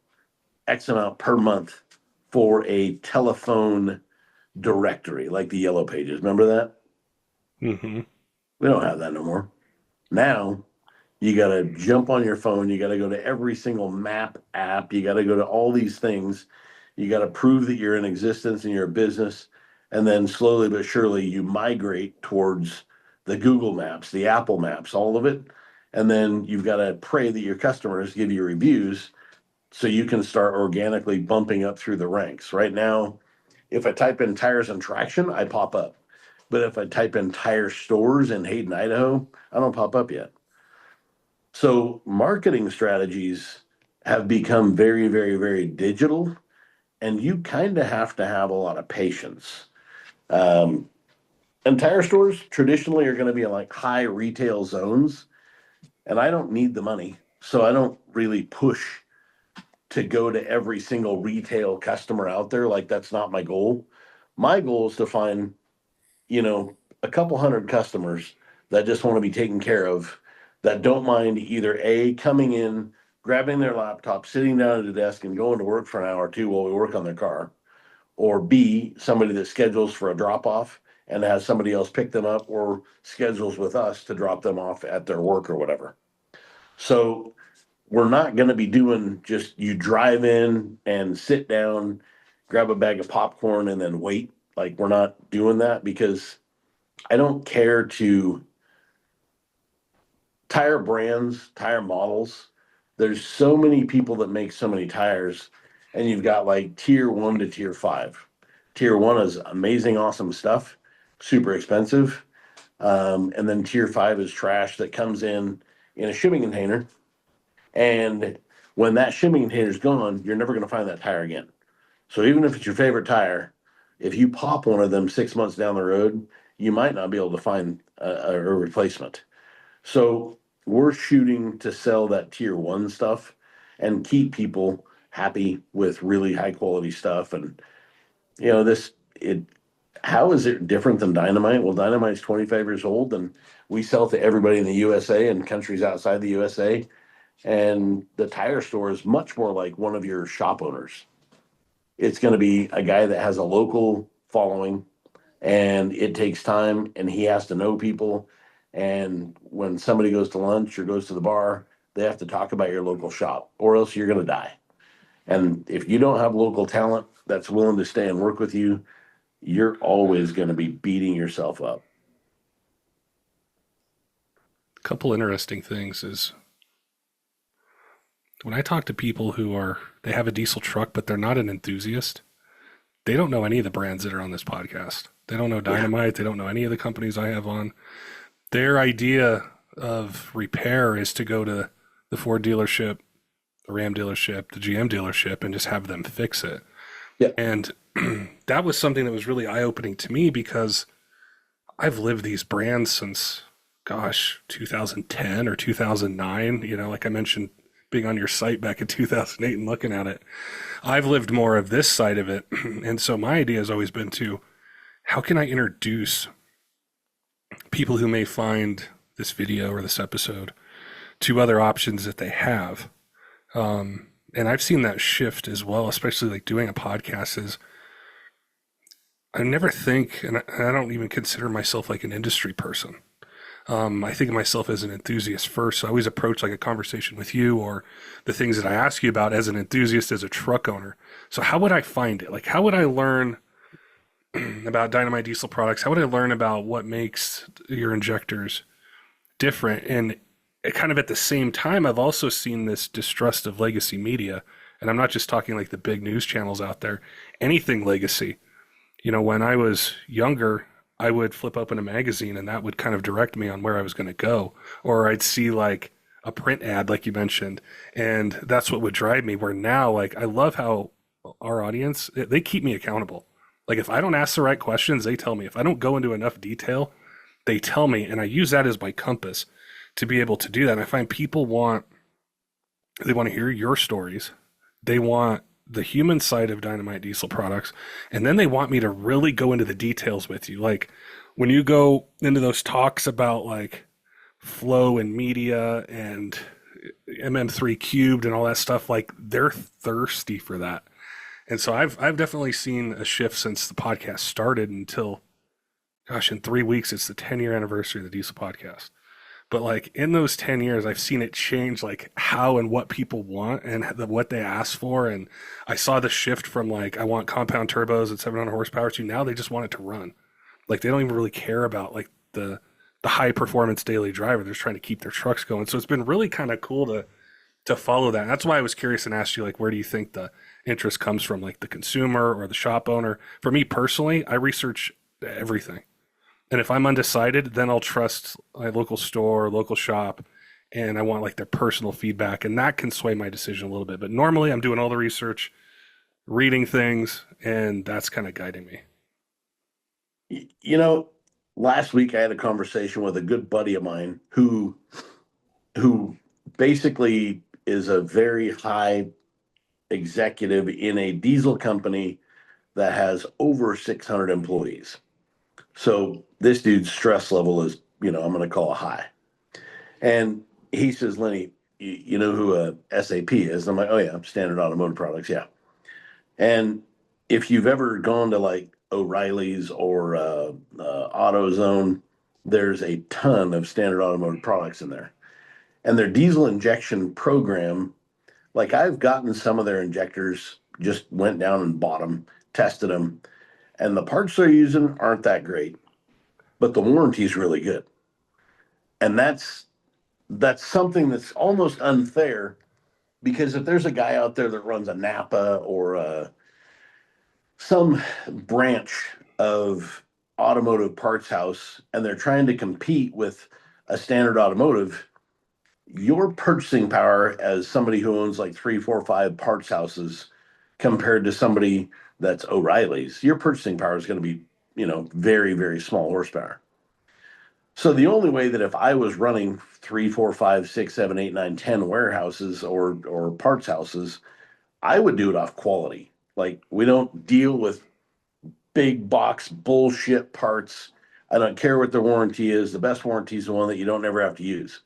X amount per month for a telephone directory, like the Yellow Pages. Remember that? Mm-hmm. We don't have that no more. Now, you got to jump on your phone. You got to go to every single map app. You got to go to all these things. You got to prove that you're in existence and you're a business. And then slowly but surely you migrate towards the Google Maps, the Apple Maps, all of it. And then you've got to pray that your customers give you reviews so you can start organically bumping up through the ranks. Right now, if I type in tires and traction, I pop up. But if I type in tire stores in Hayden, Idaho, I don't pop up yet. So marketing strategies have become very, very, very digital, and you kind of have to have a lot of patience. Um, and tire stores traditionally are going to be in like high retail zones, and I don't need the money, so I don't really push to go to every single retail customer out there. Like that's not my goal. My goal is to find, a couple hundred customers that just want to be taken care of, that don't mind either A, coming in, grabbing their laptop, sitting down at a desk and going to work for an hour or two while we work on their car, or B, somebody that schedules for a drop off and has somebody else pick them up or schedules with us to drop them off at their work or whatever. So we're not going to be doing just you drive in and sit down, grab a bag of popcorn and then wait. Like we're not doing that because I don't care to tire brands, tire models. There's so many people that make so many tires, and you've got like tier 1 to tier 5. Tier 1 is amazing, awesome stuff, super expensive. And then tier 5 is trash that comes in a shipping container. And when that shipping container is gone, you're never going to find that tire again. So even if it's your favorite tire, if you pop one of them 6 months down the road, you might not be able to find a replacement. So we're shooting to sell that tier 1 stuff and keep people happy with really high quality stuff. And how is it different than Dynamite? Well, Dynamite's 25 years old and we sell to everybody in the USA and countries outside the USA. And the tire store is much more like one of your shop owners. It's going to be a guy that has a local following and it takes time and he has to know people. And when somebody goes to lunch or goes to the bar, they have to talk about your local shop or else you're going to die. And if you don't have local talent that's willing to stay and work with you, you're always going to be beating yourself up. A couple interesting things is when I talk to people they have a diesel truck, but they're not an enthusiast, they don't know any of the brands that are on this podcast. They don't know Dynamite. They don't know any of the companies I have on. Their idea of repair is to go to the Ford dealership, the Ram dealership, the GM dealership, and just have them fix it. Yeah. And that was something that was really eye-opening to me because I've lived these brands since, 2010 or 2009. Like I mentioned, being on your site back in 2008 and looking at it. I've lived more of this side of it. And so my idea has always been to, how can I introduce people who may find this video or this episode to other options that they have? And I've seen that shift as well, especially like doing a podcast is I never think, and I don't even consider myself like an industry person. I think of myself as an enthusiast first. So I always approach like a conversation with you or the things that I ask you about as an enthusiast, as a truck owner. So how would I find it? Like, how would I learn about Dynomite Diesel Products? How would I learn about what makes your injectors different? And kind of at the same time, I've also seen this distrust of legacy media. And I'm not just talking like the big news channels out there, anything legacy. You know, when I was younger, I would flip open a magazine and that would kind of direct me on where I was going to go. Or I'd see like a print ad, like you mentioned, and that's what would drive me. Where now, like, I love how our audience, they keep me accountable. Like, if I don't ask the right questions, they tell me. If I don't go into enough detail, they tell me. And I use that as my compass to be able to do that. And I find people they want to hear your stories. They want the human side of Dynomite Diesel Products, and then they want me to really go into the details with you. Like when you go into those talks about like flow and media and MM3 cubed and all that stuff, like they're thirsty for that. And so I've definitely seen a shift since the podcast started until, gosh, in 3 weeks, it's the 10-year anniversary of the Diesel podcast. But like in those 10 years, I've seen it change like how and what people want and what they ask for. And I saw the shift from like, I want compound turbos at 700 horsepower to now they just want it to run. Like they don't even really care about like the high performance daily driver. They're just trying to keep their trucks going. So it's been really kind of cool to follow that. And that's why I was curious and asked you, like, where do you think the interest comes from, like the consumer or the shop owner? For me personally, I research everything. And if I'm undecided, then I'll trust my local store, local shop, and I want like their personal feedback, and that can sway my decision a little bit. But normally I'm doing all the research, reading things, and that's kind of guiding me. You know, last week I had a conversation with a good buddy of mine who basically is a very high executive in a diesel company that has over 600 employees. So this dude's stress level is, I'm going to call it high. And he says, Lenny, you know who a SAP is? And I'm like, oh yeah, Standard Automotive Products. Yeah. And if you've ever gone to like O'Reilly's or AutoZone, there's a ton of Standard Automotive Products in there. And their diesel injection program, like I've gotten some of their injectors, just went down and bought them, tested them, and the parts they're using aren't that great, but the warranty is really good. And that's something that's almost unfair, because if there's a guy out there that runs a Napa or some branch of automotive parts house and they're trying to compete with a Standard Automotive, your purchasing power as somebody who owns like 3, 4, 5 parts houses compared to somebody that's O'Reilly's, your purchasing power is going to be, very, very small horsepower. So the only way that if I was running 3, 4, 5, 6, 7, 8, 9, 10 warehouses or parts houses, I would do it off quality. Like we don't deal with big box bullshit parts. I don't care what their warranty is. The best warranty is the one that you don't ever have to use.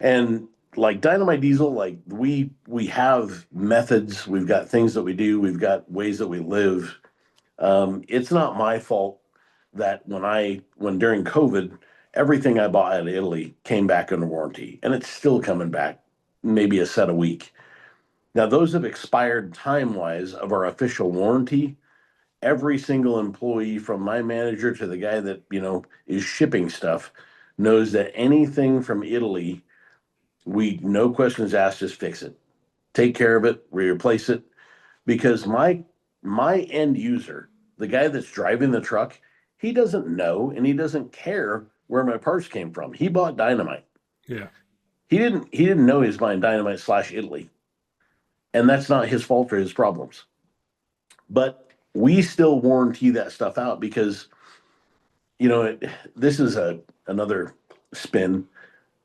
And like Dynomite Diesel, like we have methods, we've got things that we do, we've got ways that we live. It's not my fault that when during COVID, everything I bought out of Italy came back under warranty, and it's still coming back, maybe a set a week. Now those have expired time-wise of our official warranty. Every single employee, from my manager to the guy that, is shipping stuff, knows that anything from Italy, we no questions asked, just fix it, take care of it, replace it. Because my end user, the guy that's driving the truck, he doesn't know and he doesn't care where my parts came from. He bought Dynomite. Yeah. He didn't know he was buying Dynomite / Italy. And that's not his fault or his problems. But we still warranty that stuff out because, this is another spin,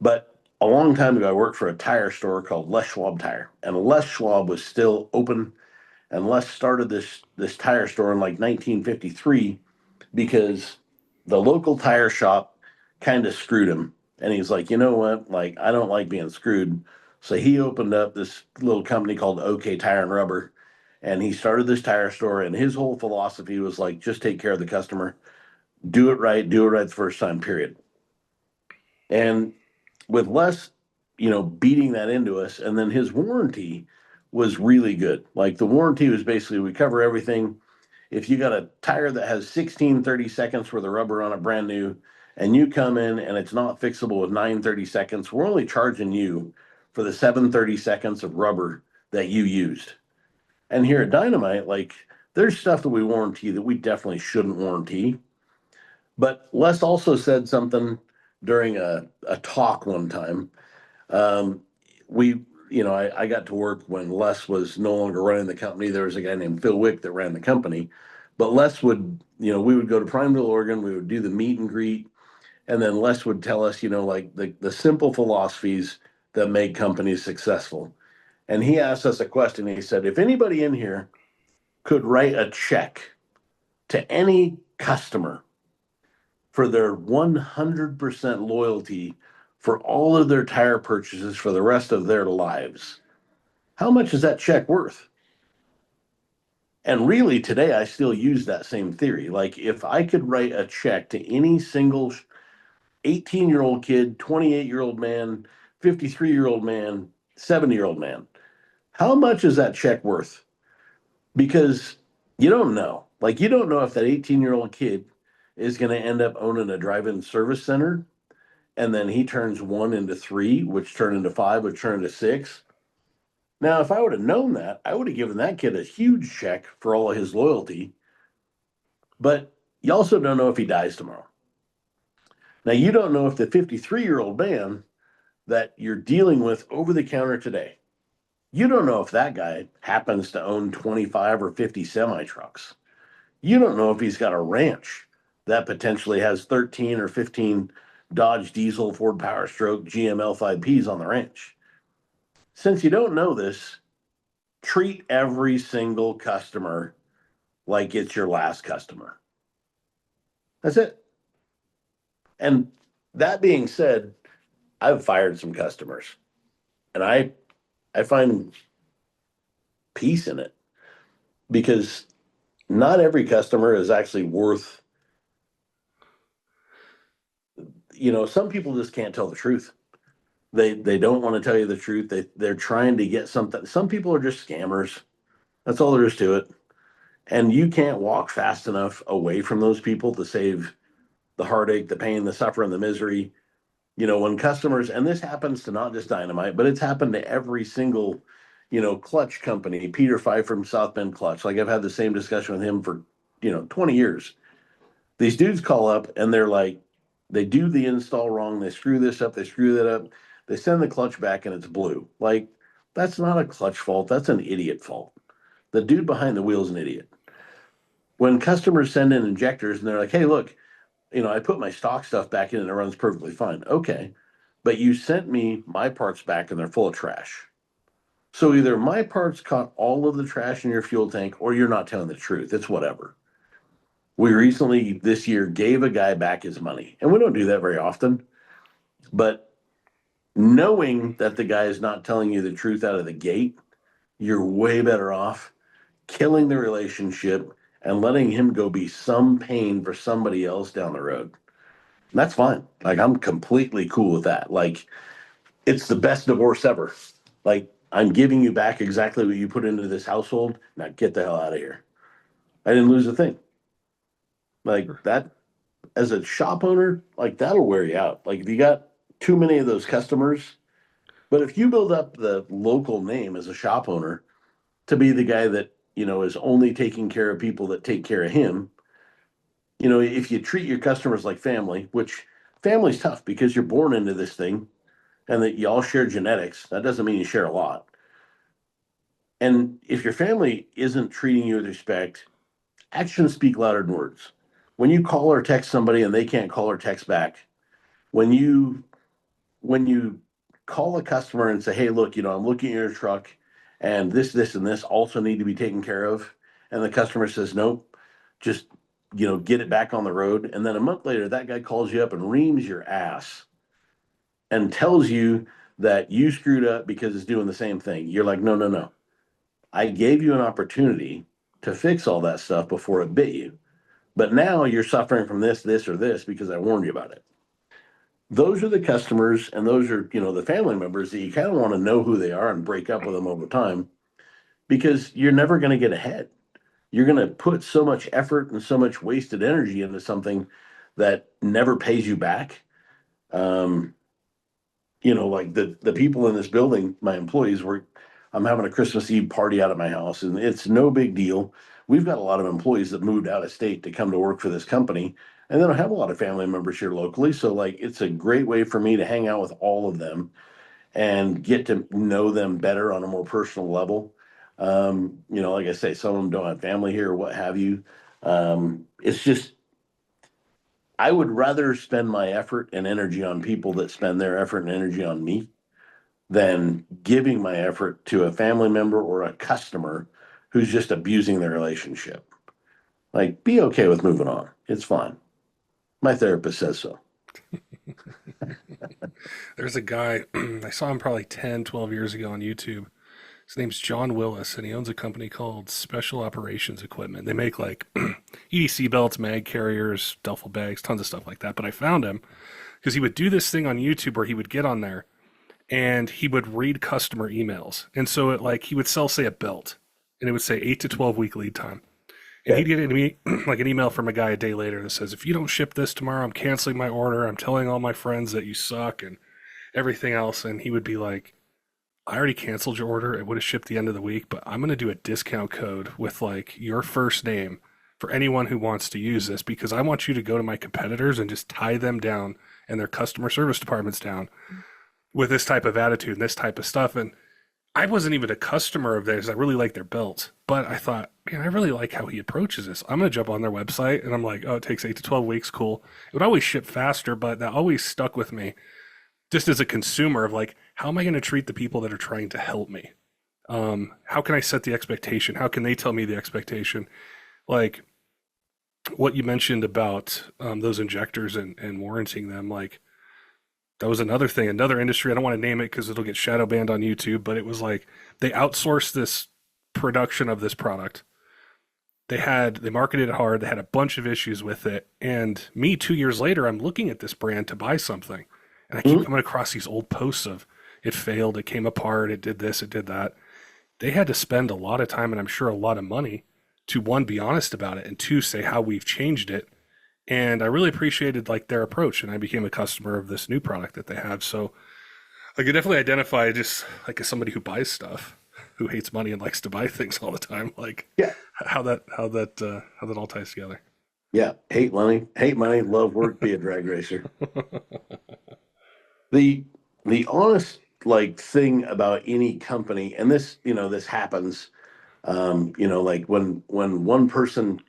but a long time ago, I worked for a tire store called Les Schwab Tire, and Les Schwab was still open. And Les started this tire store in like 1953 because the local tire shop kind of screwed him. And he's like, you know what? Like, I don't like being screwed. So he opened up this little company called OK Tire and Rubber. And he started this tire store. And his whole philosophy was like, just take care of the customer, do it right the first time, period. And with Les, beating that into us, and then his warranty was really good. Like the warranty was basically we cover everything. If you got a tire that has 16 30 seconds worth of rubber on it brand new, and you come in and it's not fixable with 9 30 seconds, we're only charging you for the 7 30 seconds of rubber that you used. And here at Dynamite, like there's stuff that we warranty that we definitely shouldn't warranty. But Les also said something during a talk one time. Um, we, I got to work when Les was no longer running the company. There was a guy named Phil Wick that ran the company. But Les would, we would go to Prineville, Oregon, we would do the meet and greet, and then Les would tell us, like the simple philosophies that make companies successful. And he asked us a question. He said, if anybody in here could write a check to any customer for their 100% loyalty for all of their tire purchases for the rest of their lives, how much is that check worth? And really, today, I still use that same theory. Like, if I could write a check to any single 18-year-old kid, 28-year-old man, 53-year-old man, 70-year-old man, how much is that check worth? Because you don't know. Like, you don't know if that 18-year-old kid is going to end up owning a drive-in service center, and then he turns one into three, which turn into five, which turn into six. Now, if I would have known that, I would have given that kid a huge check for all of his loyalty. But you also don't know if he dies tomorrow. Now, you don't know if the 53-year-old man that you're dealing with over the counter today, you don't know if that guy happens to own 25 or 50 semi trucks. You don't know if he's got a ranch that potentially has 13 or 15 Dodge Diesel, Ford Power Stroke, GM L5Ps on the ranch. Since you don't know this, treat every single customer like it's your last customer. That's it. And that being said, I've fired some customers, and I find peace in it because not every customer is actually worth, some people just can't tell the truth. They don't want to tell you the truth. They're trying to get something. Some people are just scammers. That's all there is to it. And you can't walk fast enough away from those people to save the heartache, the pain, the suffering, the misery. When customers, and this happens to not just Dynamite, but it's happened to every single, clutch company. Peter Fife from South Bend Clutch. Like I've had the same discussion with him for, 20 years. These dudes call up and they're like, they do the install wrong. They screw this up. They screw that up. They send the clutch back and it's blue. Like, that's not a clutch fault. That's an idiot fault. The dude behind the wheel is an idiot. When customers send in injectors and they're like, hey, look, I put my stock stuff back in and it runs perfectly fine. Okay. But you sent me my parts back and they're full of trash. So either my parts caught all of the trash in your fuel tank or you're not telling the truth. It's whatever. We recently this year gave a guy back his money, and we don't do that very often. But knowing that the guy is not telling you the truth out of the gate, you're way better off killing the relationship and letting him go be some pain for somebody else down the road. And that's fine. Like, I'm completely cool with that. Like, it's the best divorce ever. Like, I'm giving you back exactly what you put into this household. Now get the hell out of here. I didn't lose a thing. Like that, as a shop owner, like that'll wear you out. Like if you got too many of those customers, but if you build up the local name as a shop owner to be the guy that, is only taking care of people that take care of him, if you treat your customers like family, which family's tough because you're born into this thing and that you all share genetics, that doesn't mean you share a lot. And if your family isn't treating you with respect, actions speak louder than words. When you call or text somebody and they can't call or text back, when you when you call a customer and say, hey, look, I'm looking at your truck and this, and this also need to be taken care of. And the customer says, nope, just, get it back on the road. And then a month later, that guy calls you up and reams your ass and tells you that you screwed up because it's doing the same thing. You're like, no, no, no. I gave you an opportunity to fix all that stuff before it bit you. But now you're suffering from this, or this because I warned you about it. Those are the customers and those are, the family members that you kind of want to know who they are and break up with them over time because you're never going to get ahead. You're going to put so much effort and so much wasted energy into something that never pays you back. Um, like the people in this building, my employees I'm having a Christmas Eve party out at my house and it's no big deal. We've got a lot of employees that moved out of state to come to work for this company and they don't have a lot of family members here locally. So like, it's a great way for me to hang out with all of them and get to know them better on a more personal level. Like I say, some of them don't have family here or what have you. It's just, I would rather spend my effort and energy on people that spend their effort and energy on me than giving my effort to a family member or a customer who's just abusing the relationship. Like, be okay with moving on. It's fine. My therapist says so. There's a guy, I saw him probably 10, 12 years ago on YouTube. His name's John Willis, and he owns a company called Special Operations Equipment. They make like EDC belts, mag carriers, duffel bags, tons of stuff like that. But I found him because he would do this thing on YouTube where he would get on there and he would read customer emails. And so he would sell, say, a belt, and it would say 8 to 12 week lead time. And he'd get like an email from a guy a day later that says, if you don't ship this tomorrow, I'm canceling my order. I'm telling all my friends that you suck and everything else. And he would be like, I already canceled your order. It would have shipped the end of the week, but I'm going to do a discount code with like your first name for anyone who wants to use this because I want you to go to my competitors and just tie them down and their customer service departments down with this type of attitude and this type of stuff. And I wasn't even a customer of theirs. I really like their belts, but I thought, man, I really like how he approaches this. I'm going to jump on their website and I'm like, oh, it takes 8 to 12 weeks. Cool. It would always ship faster, but that always stuck with me just as a consumer of like, how am I going to treat the people that are trying to help me? How can I set the expectation? How can they tell me the expectation? Like what you mentioned about those injectors and warranting them, like that was another thing, another industry. I don't want to name it because it'll get shadow banned on YouTube, but it was like they outsourced this production of this product. They marketed it hard. They had a bunch of issues with it. And me, 2 years later, I'm looking at this brand to buy something. And I keep coming across these old posts of it failed, it came apart, it did this, it did that. They had to spend a lot of time and I'm sure a lot of money to one, be honest about it, and two, say how we've changed it. And I really appreciated like their approach and I became a customer of this new product that they have. So I could definitely identify just like as somebody who buys stuff, who hates money and likes to buy things all the time, like Yeah. how that all ties together. Yeah. Hate money, love work, be a drag racer. The honest like thing about any company, and this happens, like when one person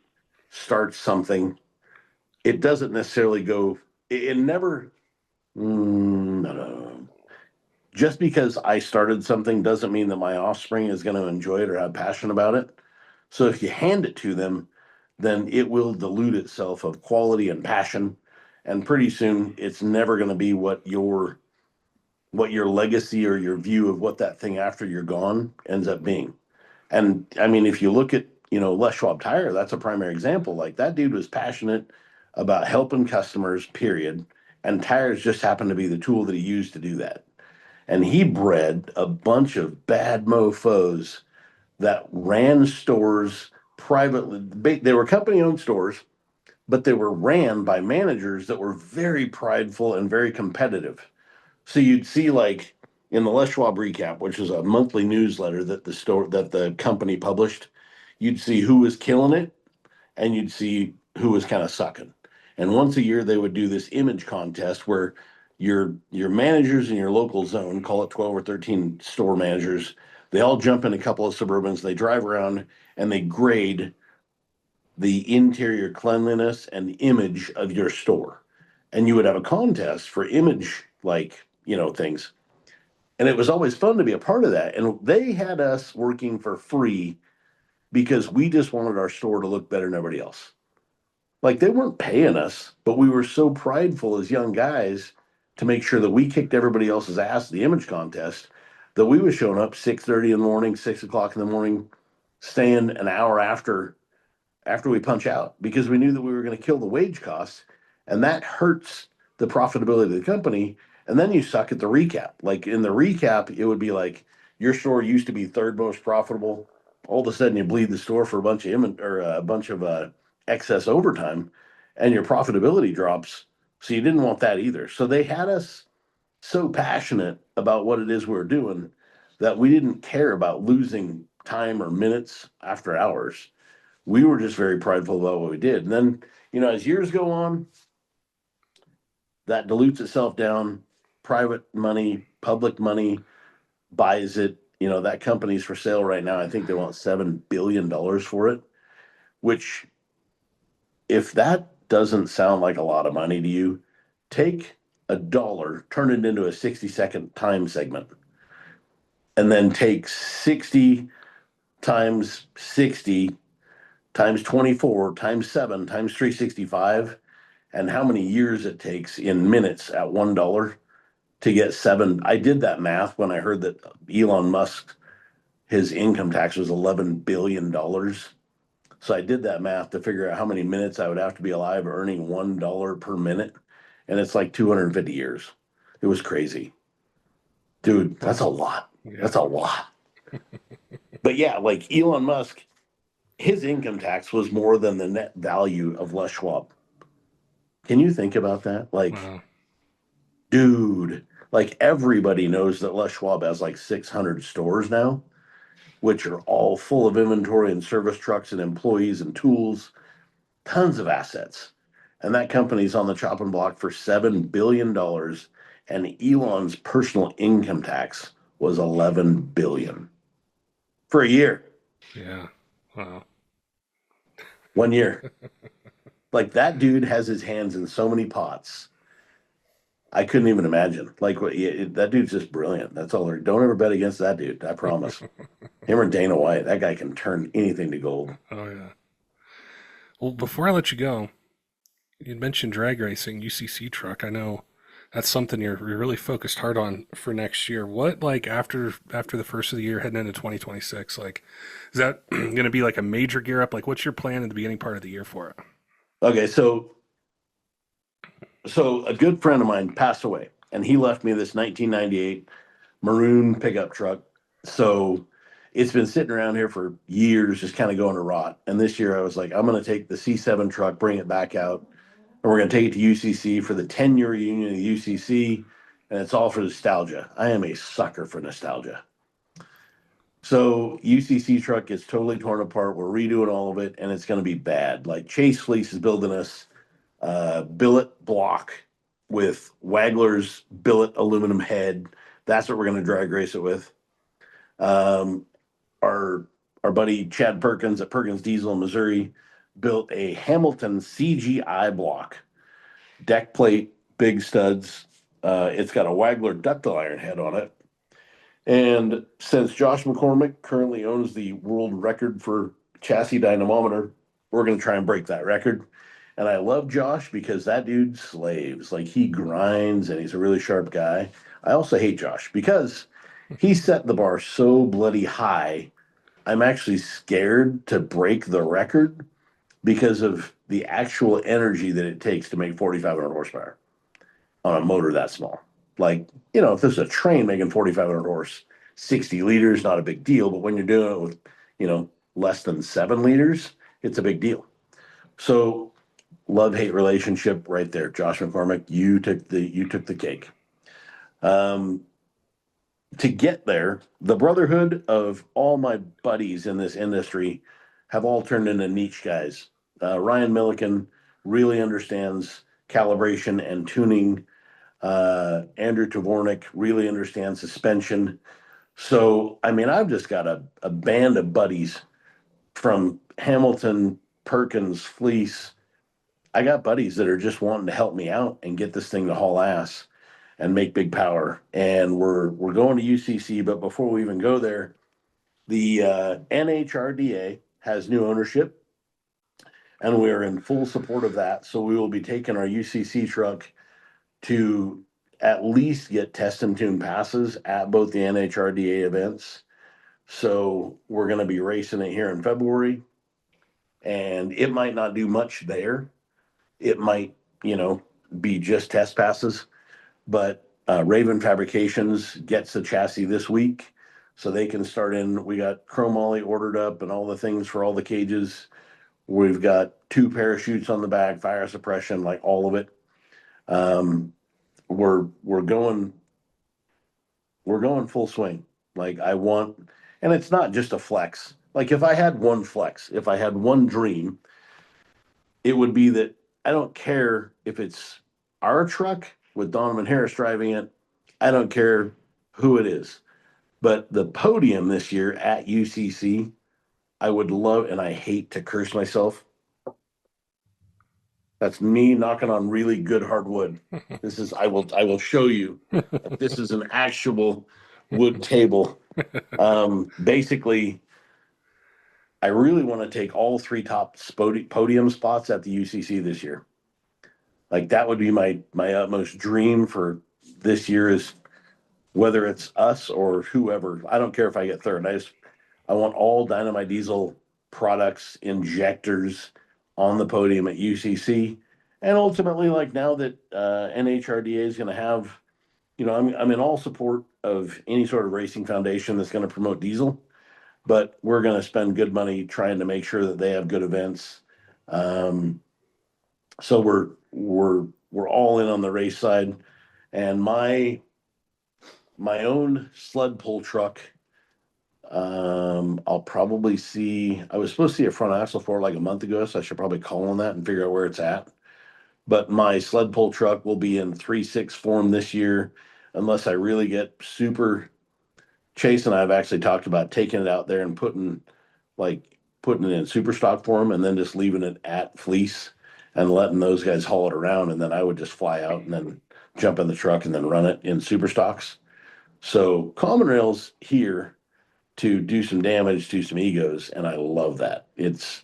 starts something, it doesn't necessarily go. It never. No, no, no. Just because I started something doesn't mean that my offspring is going to enjoy it or have passion about it. So if you hand it to them, then it will dilute itself of quality and passion, and pretty soon it's never going to be what your legacy or your view of what that thing after you're gone ends up being. And I mean, if you look at, Les Schwab Tire, that's a primary example. Like that dude was passionate about helping customers, period. And tires just happened to be the tool that he used to do that. And he bred a bunch of bad mofos that ran stores privately. They were company owned stores, but they were ran by managers that were very prideful and very competitive. So you'd see like in the Les Schwab Recap, which is a monthly newsletter that the company published, you'd see who was killing it and you'd see who was kind of sucking. And once a year they would do this image contest where your managers in your local zone, call it 12 or 13 store managers, they all jump in a couple of Suburbans, they drive around and they grade the interior cleanliness and image of your store. And you would have a contest for image, like, things. And it was always fun to be a part of that. And they had us working for free because we just wanted our store to look better than everybody else. Like they weren't paying us, but we were so prideful as young guys to make sure that we kicked everybody else's ass at the image contest that we was showing up 6:30 in the morning, 6 o'clock in the morning, staying an hour after we punch out because we knew that we were going to kill the wage costs, and that hurts the profitability of the company. And then you suck at the recap. Like in the recap, it would be like your store used to be third most profitable. All of a sudden, you bleed the store for a bunch of excess overtime, and your profitability drops. So you didn't want that either. So they had us so passionate about what it is we were doing that we didn't care about losing time or minutes after hours. We were just very prideful about what we did. And then, as years go on, that dilutes itself down. Private money, public money buys it. That company's for sale right now. I think they want $7 billion for it, which, if that doesn't sound like a lot of money to you, take a dollar, turn it into a 60-second time segment, and then take 60 times 60 times 24 times 7 times 365, and how many years it takes in minutes at $1 to get seven. I did that math when I heard that Elon Musk, his income tax was $11 billion. So I did that math to figure out how many minutes I would have to be alive earning $1 per minute. And it's like 250 years. It was crazy. Dude, that's a lot. Yeah. That's a lot. But yeah, like Elon Musk, his income tax was more than the net value of Les Schwab. Can you think about that? Like, Wow. dude, like everybody knows that Les Schwab has like 600 stores now, which are all full of inventory and service trucks and employees and tools, tons of assets. And that company's on the chopping block for $7 billion. And Elon's personal income tax was 11 billion for a year, Yeah. Wow. 1 year. Like that dude has his hands in so many pots. I couldn't even imagine. Like that dude's just brilliant. That's all. Don't ever bet against that dude. I promise. Him or Dana White, that guy can turn anything to gold. Oh yeah. Well, before I let you go, you mentioned drag racing, UCC truck. I know that's something you're really focused hard on for next year. What, like, after the first of the year heading into 2026, like, is that going to be like a major gear up? Like, what's your plan in the beginning part of the year for it? Okay, so a good friend of mine passed away, and he left me this 1998 maroon pickup truck. So it's been sitting around here for years, just kind of going to rot. And this year I was like, I'm going to take the C7 truck, bring it back out, and we're going to take it to UCC for the 10-year reunion of the UCC. And it's all for nostalgia. I am a sucker for nostalgia. So UCC truck gets totally torn apart. We're redoing all of it, and it's going to be bad. Like Chase Fleece is building us billet block with Wagler's billet aluminum head. That's what we're going to drag race it with. Um, our our buddy Chad Perkins at Perkins Diesel in Missouri built a Hamilton CGI block, deck plate, big studs. It's got a Wagler ductile iron head on it. And since Josh McCormick currently owns the world record for chassis dynamometer, we're going to try and break that record. And I love Josh because that dude slaves. Like he grinds and he's a really sharp guy. I also hate Josh because he set the bar so bloody high. I'm actually scared to break the record because of the actual energy that it takes to make 4,500 horsepower on a motor that small. Like, if there's a train making 4,500 horse, 60 liters, not a big deal. But when you're doing it with, less than 7 liters, it's a big deal. So love hate relationship right there. Josh McCormick, you took the cake. Um, to get there, the brotherhood of all my buddies in this industry have all turned into niche guys. Ryan Milliken really understands calibration and tuning. Andrew Tvornik really understands suspension. So, I mean, I've just got a band of buddies from Hamilton, Perkins, Fleece. I got buddies that are just wanting to help me out and get this thing to haul ass. and make big power. And we're going to UCC, but before we even go there, the NHRDA has new ownership, and we're in full support of that. So we will be taking our UCC truck to at least get test and tune passes at both the NHRDA events. So we're going to be racing it here in February, and it might not do much there. It might, be just test passes, but Raven Fabrications gets the chassis this week, so they can start in. We got chromoly ordered up and all the things for all the cages. We've got 2 parachutes on the back, fire suppression, like all of it. Um, we're going full swing. Like I want, and it's not just a flex. Like if I had one flex, if I had one dream, it would be that I don't care if it's our truck with Donovan Harris driving it. I don't care who it is. But the podium this year at UCC, I would love, and I hate to curse myself. That's me knocking on really good hardwood. I will show you. This is an actual wood table. Basically, I really want to take all 3 top podium spots at the UCC this year. Like that would be my utmost dream for this year, is whether it's us or whoever. I don't care if I get third. I want all Dynomite Diesel products, injectors on the podium at UCC. And ultimately, like now that NHRDA is going to have, I'm in all support of any sort of racing foundation that's going to promote diesel, but we're going to spend good money trying to make sure that they have good events. So we're all in on the race side, and my own sled pull truck. I'll probably see. I was supposed to see a front axle for like a month ago, so I should probably call on that and figure out where it's at. But my sled pull truck will be in 3.6 form this year, unless I really get super. Chase and I have actually talked about taking it out there and putting it in super stock form, and then just leaving it at Fleece and letting those guys haul it around, and then I would just fly out and then jump in the truck and then run it in super stocks. So common rails here to do some damage to some egos, and I love that. It's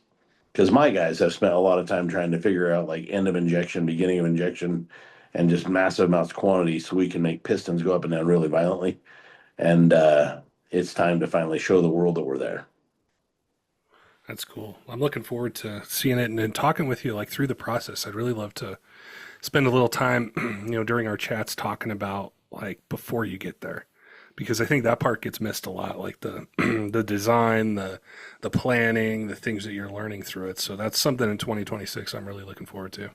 because my guys have spent a lot of time trying to figure out like end of injection, beginning of injection, and just massive amounts of quantity so we can make pistons go up and down really violently. And it's time to finally show the world that we're there. That's cool. I'm looking forward to seeing it and talking with you like through the process. I'd really love to spend a little time, during our chats talking about like before you get there, because I think that part gets missed a lot, like the the design, the planning, the things that you're learning through it. So that's something in 2026 I'm really looking forward to.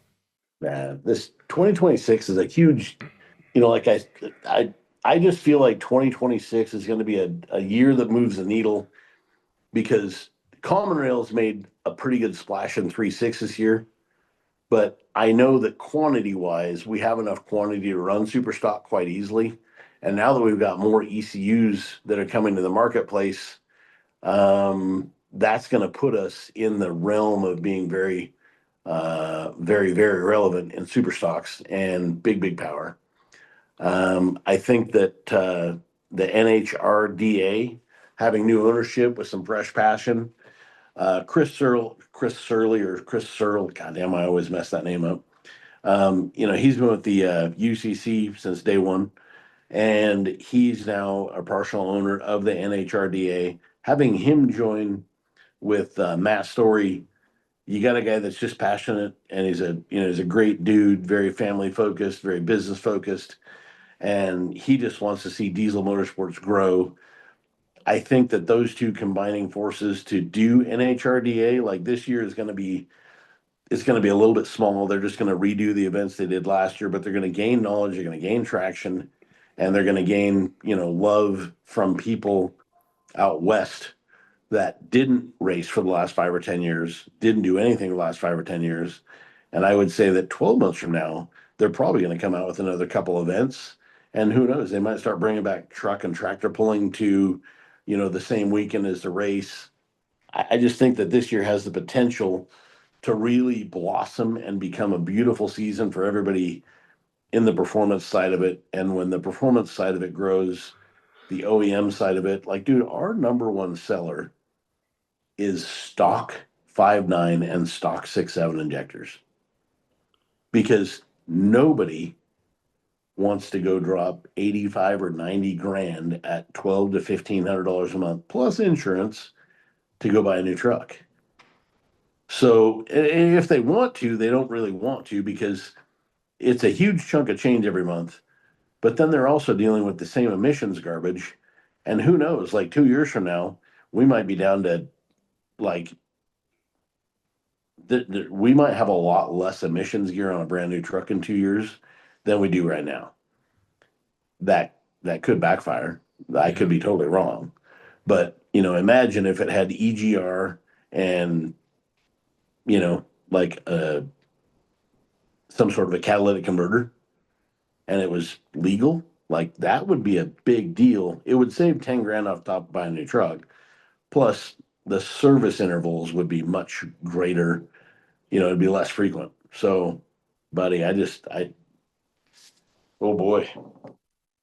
This 2026 is a huge, like I, I just feel like 2026 is going to be a year that moves the needle, because Common Rails made a pretty good splash in 3.6 this year. But I know that quantity wise, we have enough quantity to run super stock quite easily. And now that we've got more ECUs that are coming to the marketplace, that's going to put us in the realm of being very, very, very relevant in super stocks and big power. I think that the NHRDA having new ownership with some fresh passion. Chris Surley or Chris Searle, goddamn, I always mess that name up. He's been with the UCC since day one, and he's now a partial owner of the NHRDA. Having him join with Matt Story, you got a guy that's just passionate, and he's a great dude, very family focused, very business focused, and he just wants to see diesel motorsports grow. I think that those two combining forces to do NHRDA like this year is going to be, it's going to be a little bit small. They're just going to redo the events they did last year, but they're going to gain knowledge, they're going to gain traction, and they're going to gain, love from people out west that didn't race for the last 5 or 10 years, didn't do anything the last 5 or 10 years. And I would say that 12 months from now, they're probably going to come out with another couple events. And who knows, they might start bringing back truck and tractor pulling to, the same weekend as the race. I just think that this year has the potential to really blossom and become a beautiful season for everybody in the performance side of it. And when the performance side of it grows, the OEM side of it, like, dude, our number one seller is stock 5.9 and stock 6.7 injectors because nobody wants to go drop 85 or 90 grand at 12 to $1,500 a month plus insurance to go buy a new truck. So if they want to, they don't really want to because it's a huge chunk of change every month. But then they're also dealing with the same emissions garbage. And who knows, like 2 years from now, we might be down to like, we might have a lot less emissions gear on a brand new truck in 2 years than we do right now. That could backfire. I could be totally wrong. But, imagine if it had EGR and, like some sort of a catalytic converter and it was legal, like that would be a big deal. It would save 10 grand off top of buying a new truck. Plus the service intervals would be much greater. It'd be less frequent. So, buddy, oh boy,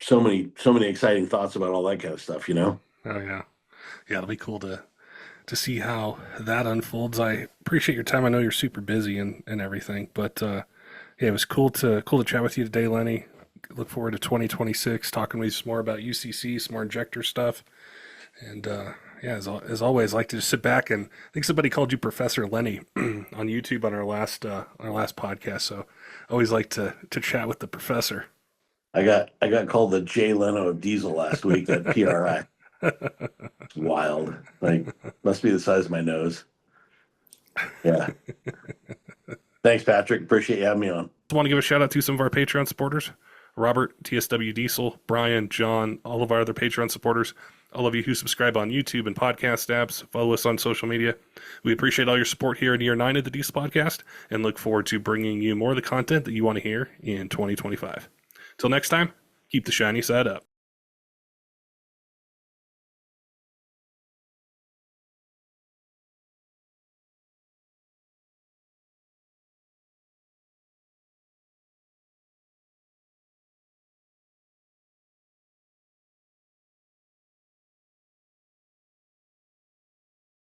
so many exciting thoughts about all that kind of stuff. Oh yeah. Yeah, it'll be cool to see how that unfolds. I appreciate your time. I know you're super busy and everything, but yeah, it was cool to chat with you today, Lenny. Look forward to 2026, talking with you some more about UCC, some more injector stuff. And yeah, as always, I like to just sit back and I think somebody called you Professor Lenny on YouTube on our last podcast. So I always like to chat with the professor. I got called the Jay Leno of diesel last week at PRI. It's wild. Like, must be the size of my nose. Yeah. Thanks, Patrick. Appreciate you having me on. I want to give a shout out to some of our Patreon supporters: Robert, TSW Diesel, Brian, John, all of our other Patreon supporters, all of you who subscribe on YouTube and podcast apps, follow us on social media. We appreciate all your support here in year 9 of the Diesel Podcast and look forward to bringing you more of the content that you want to hear in 2025. Till next time, keep the shiny side up.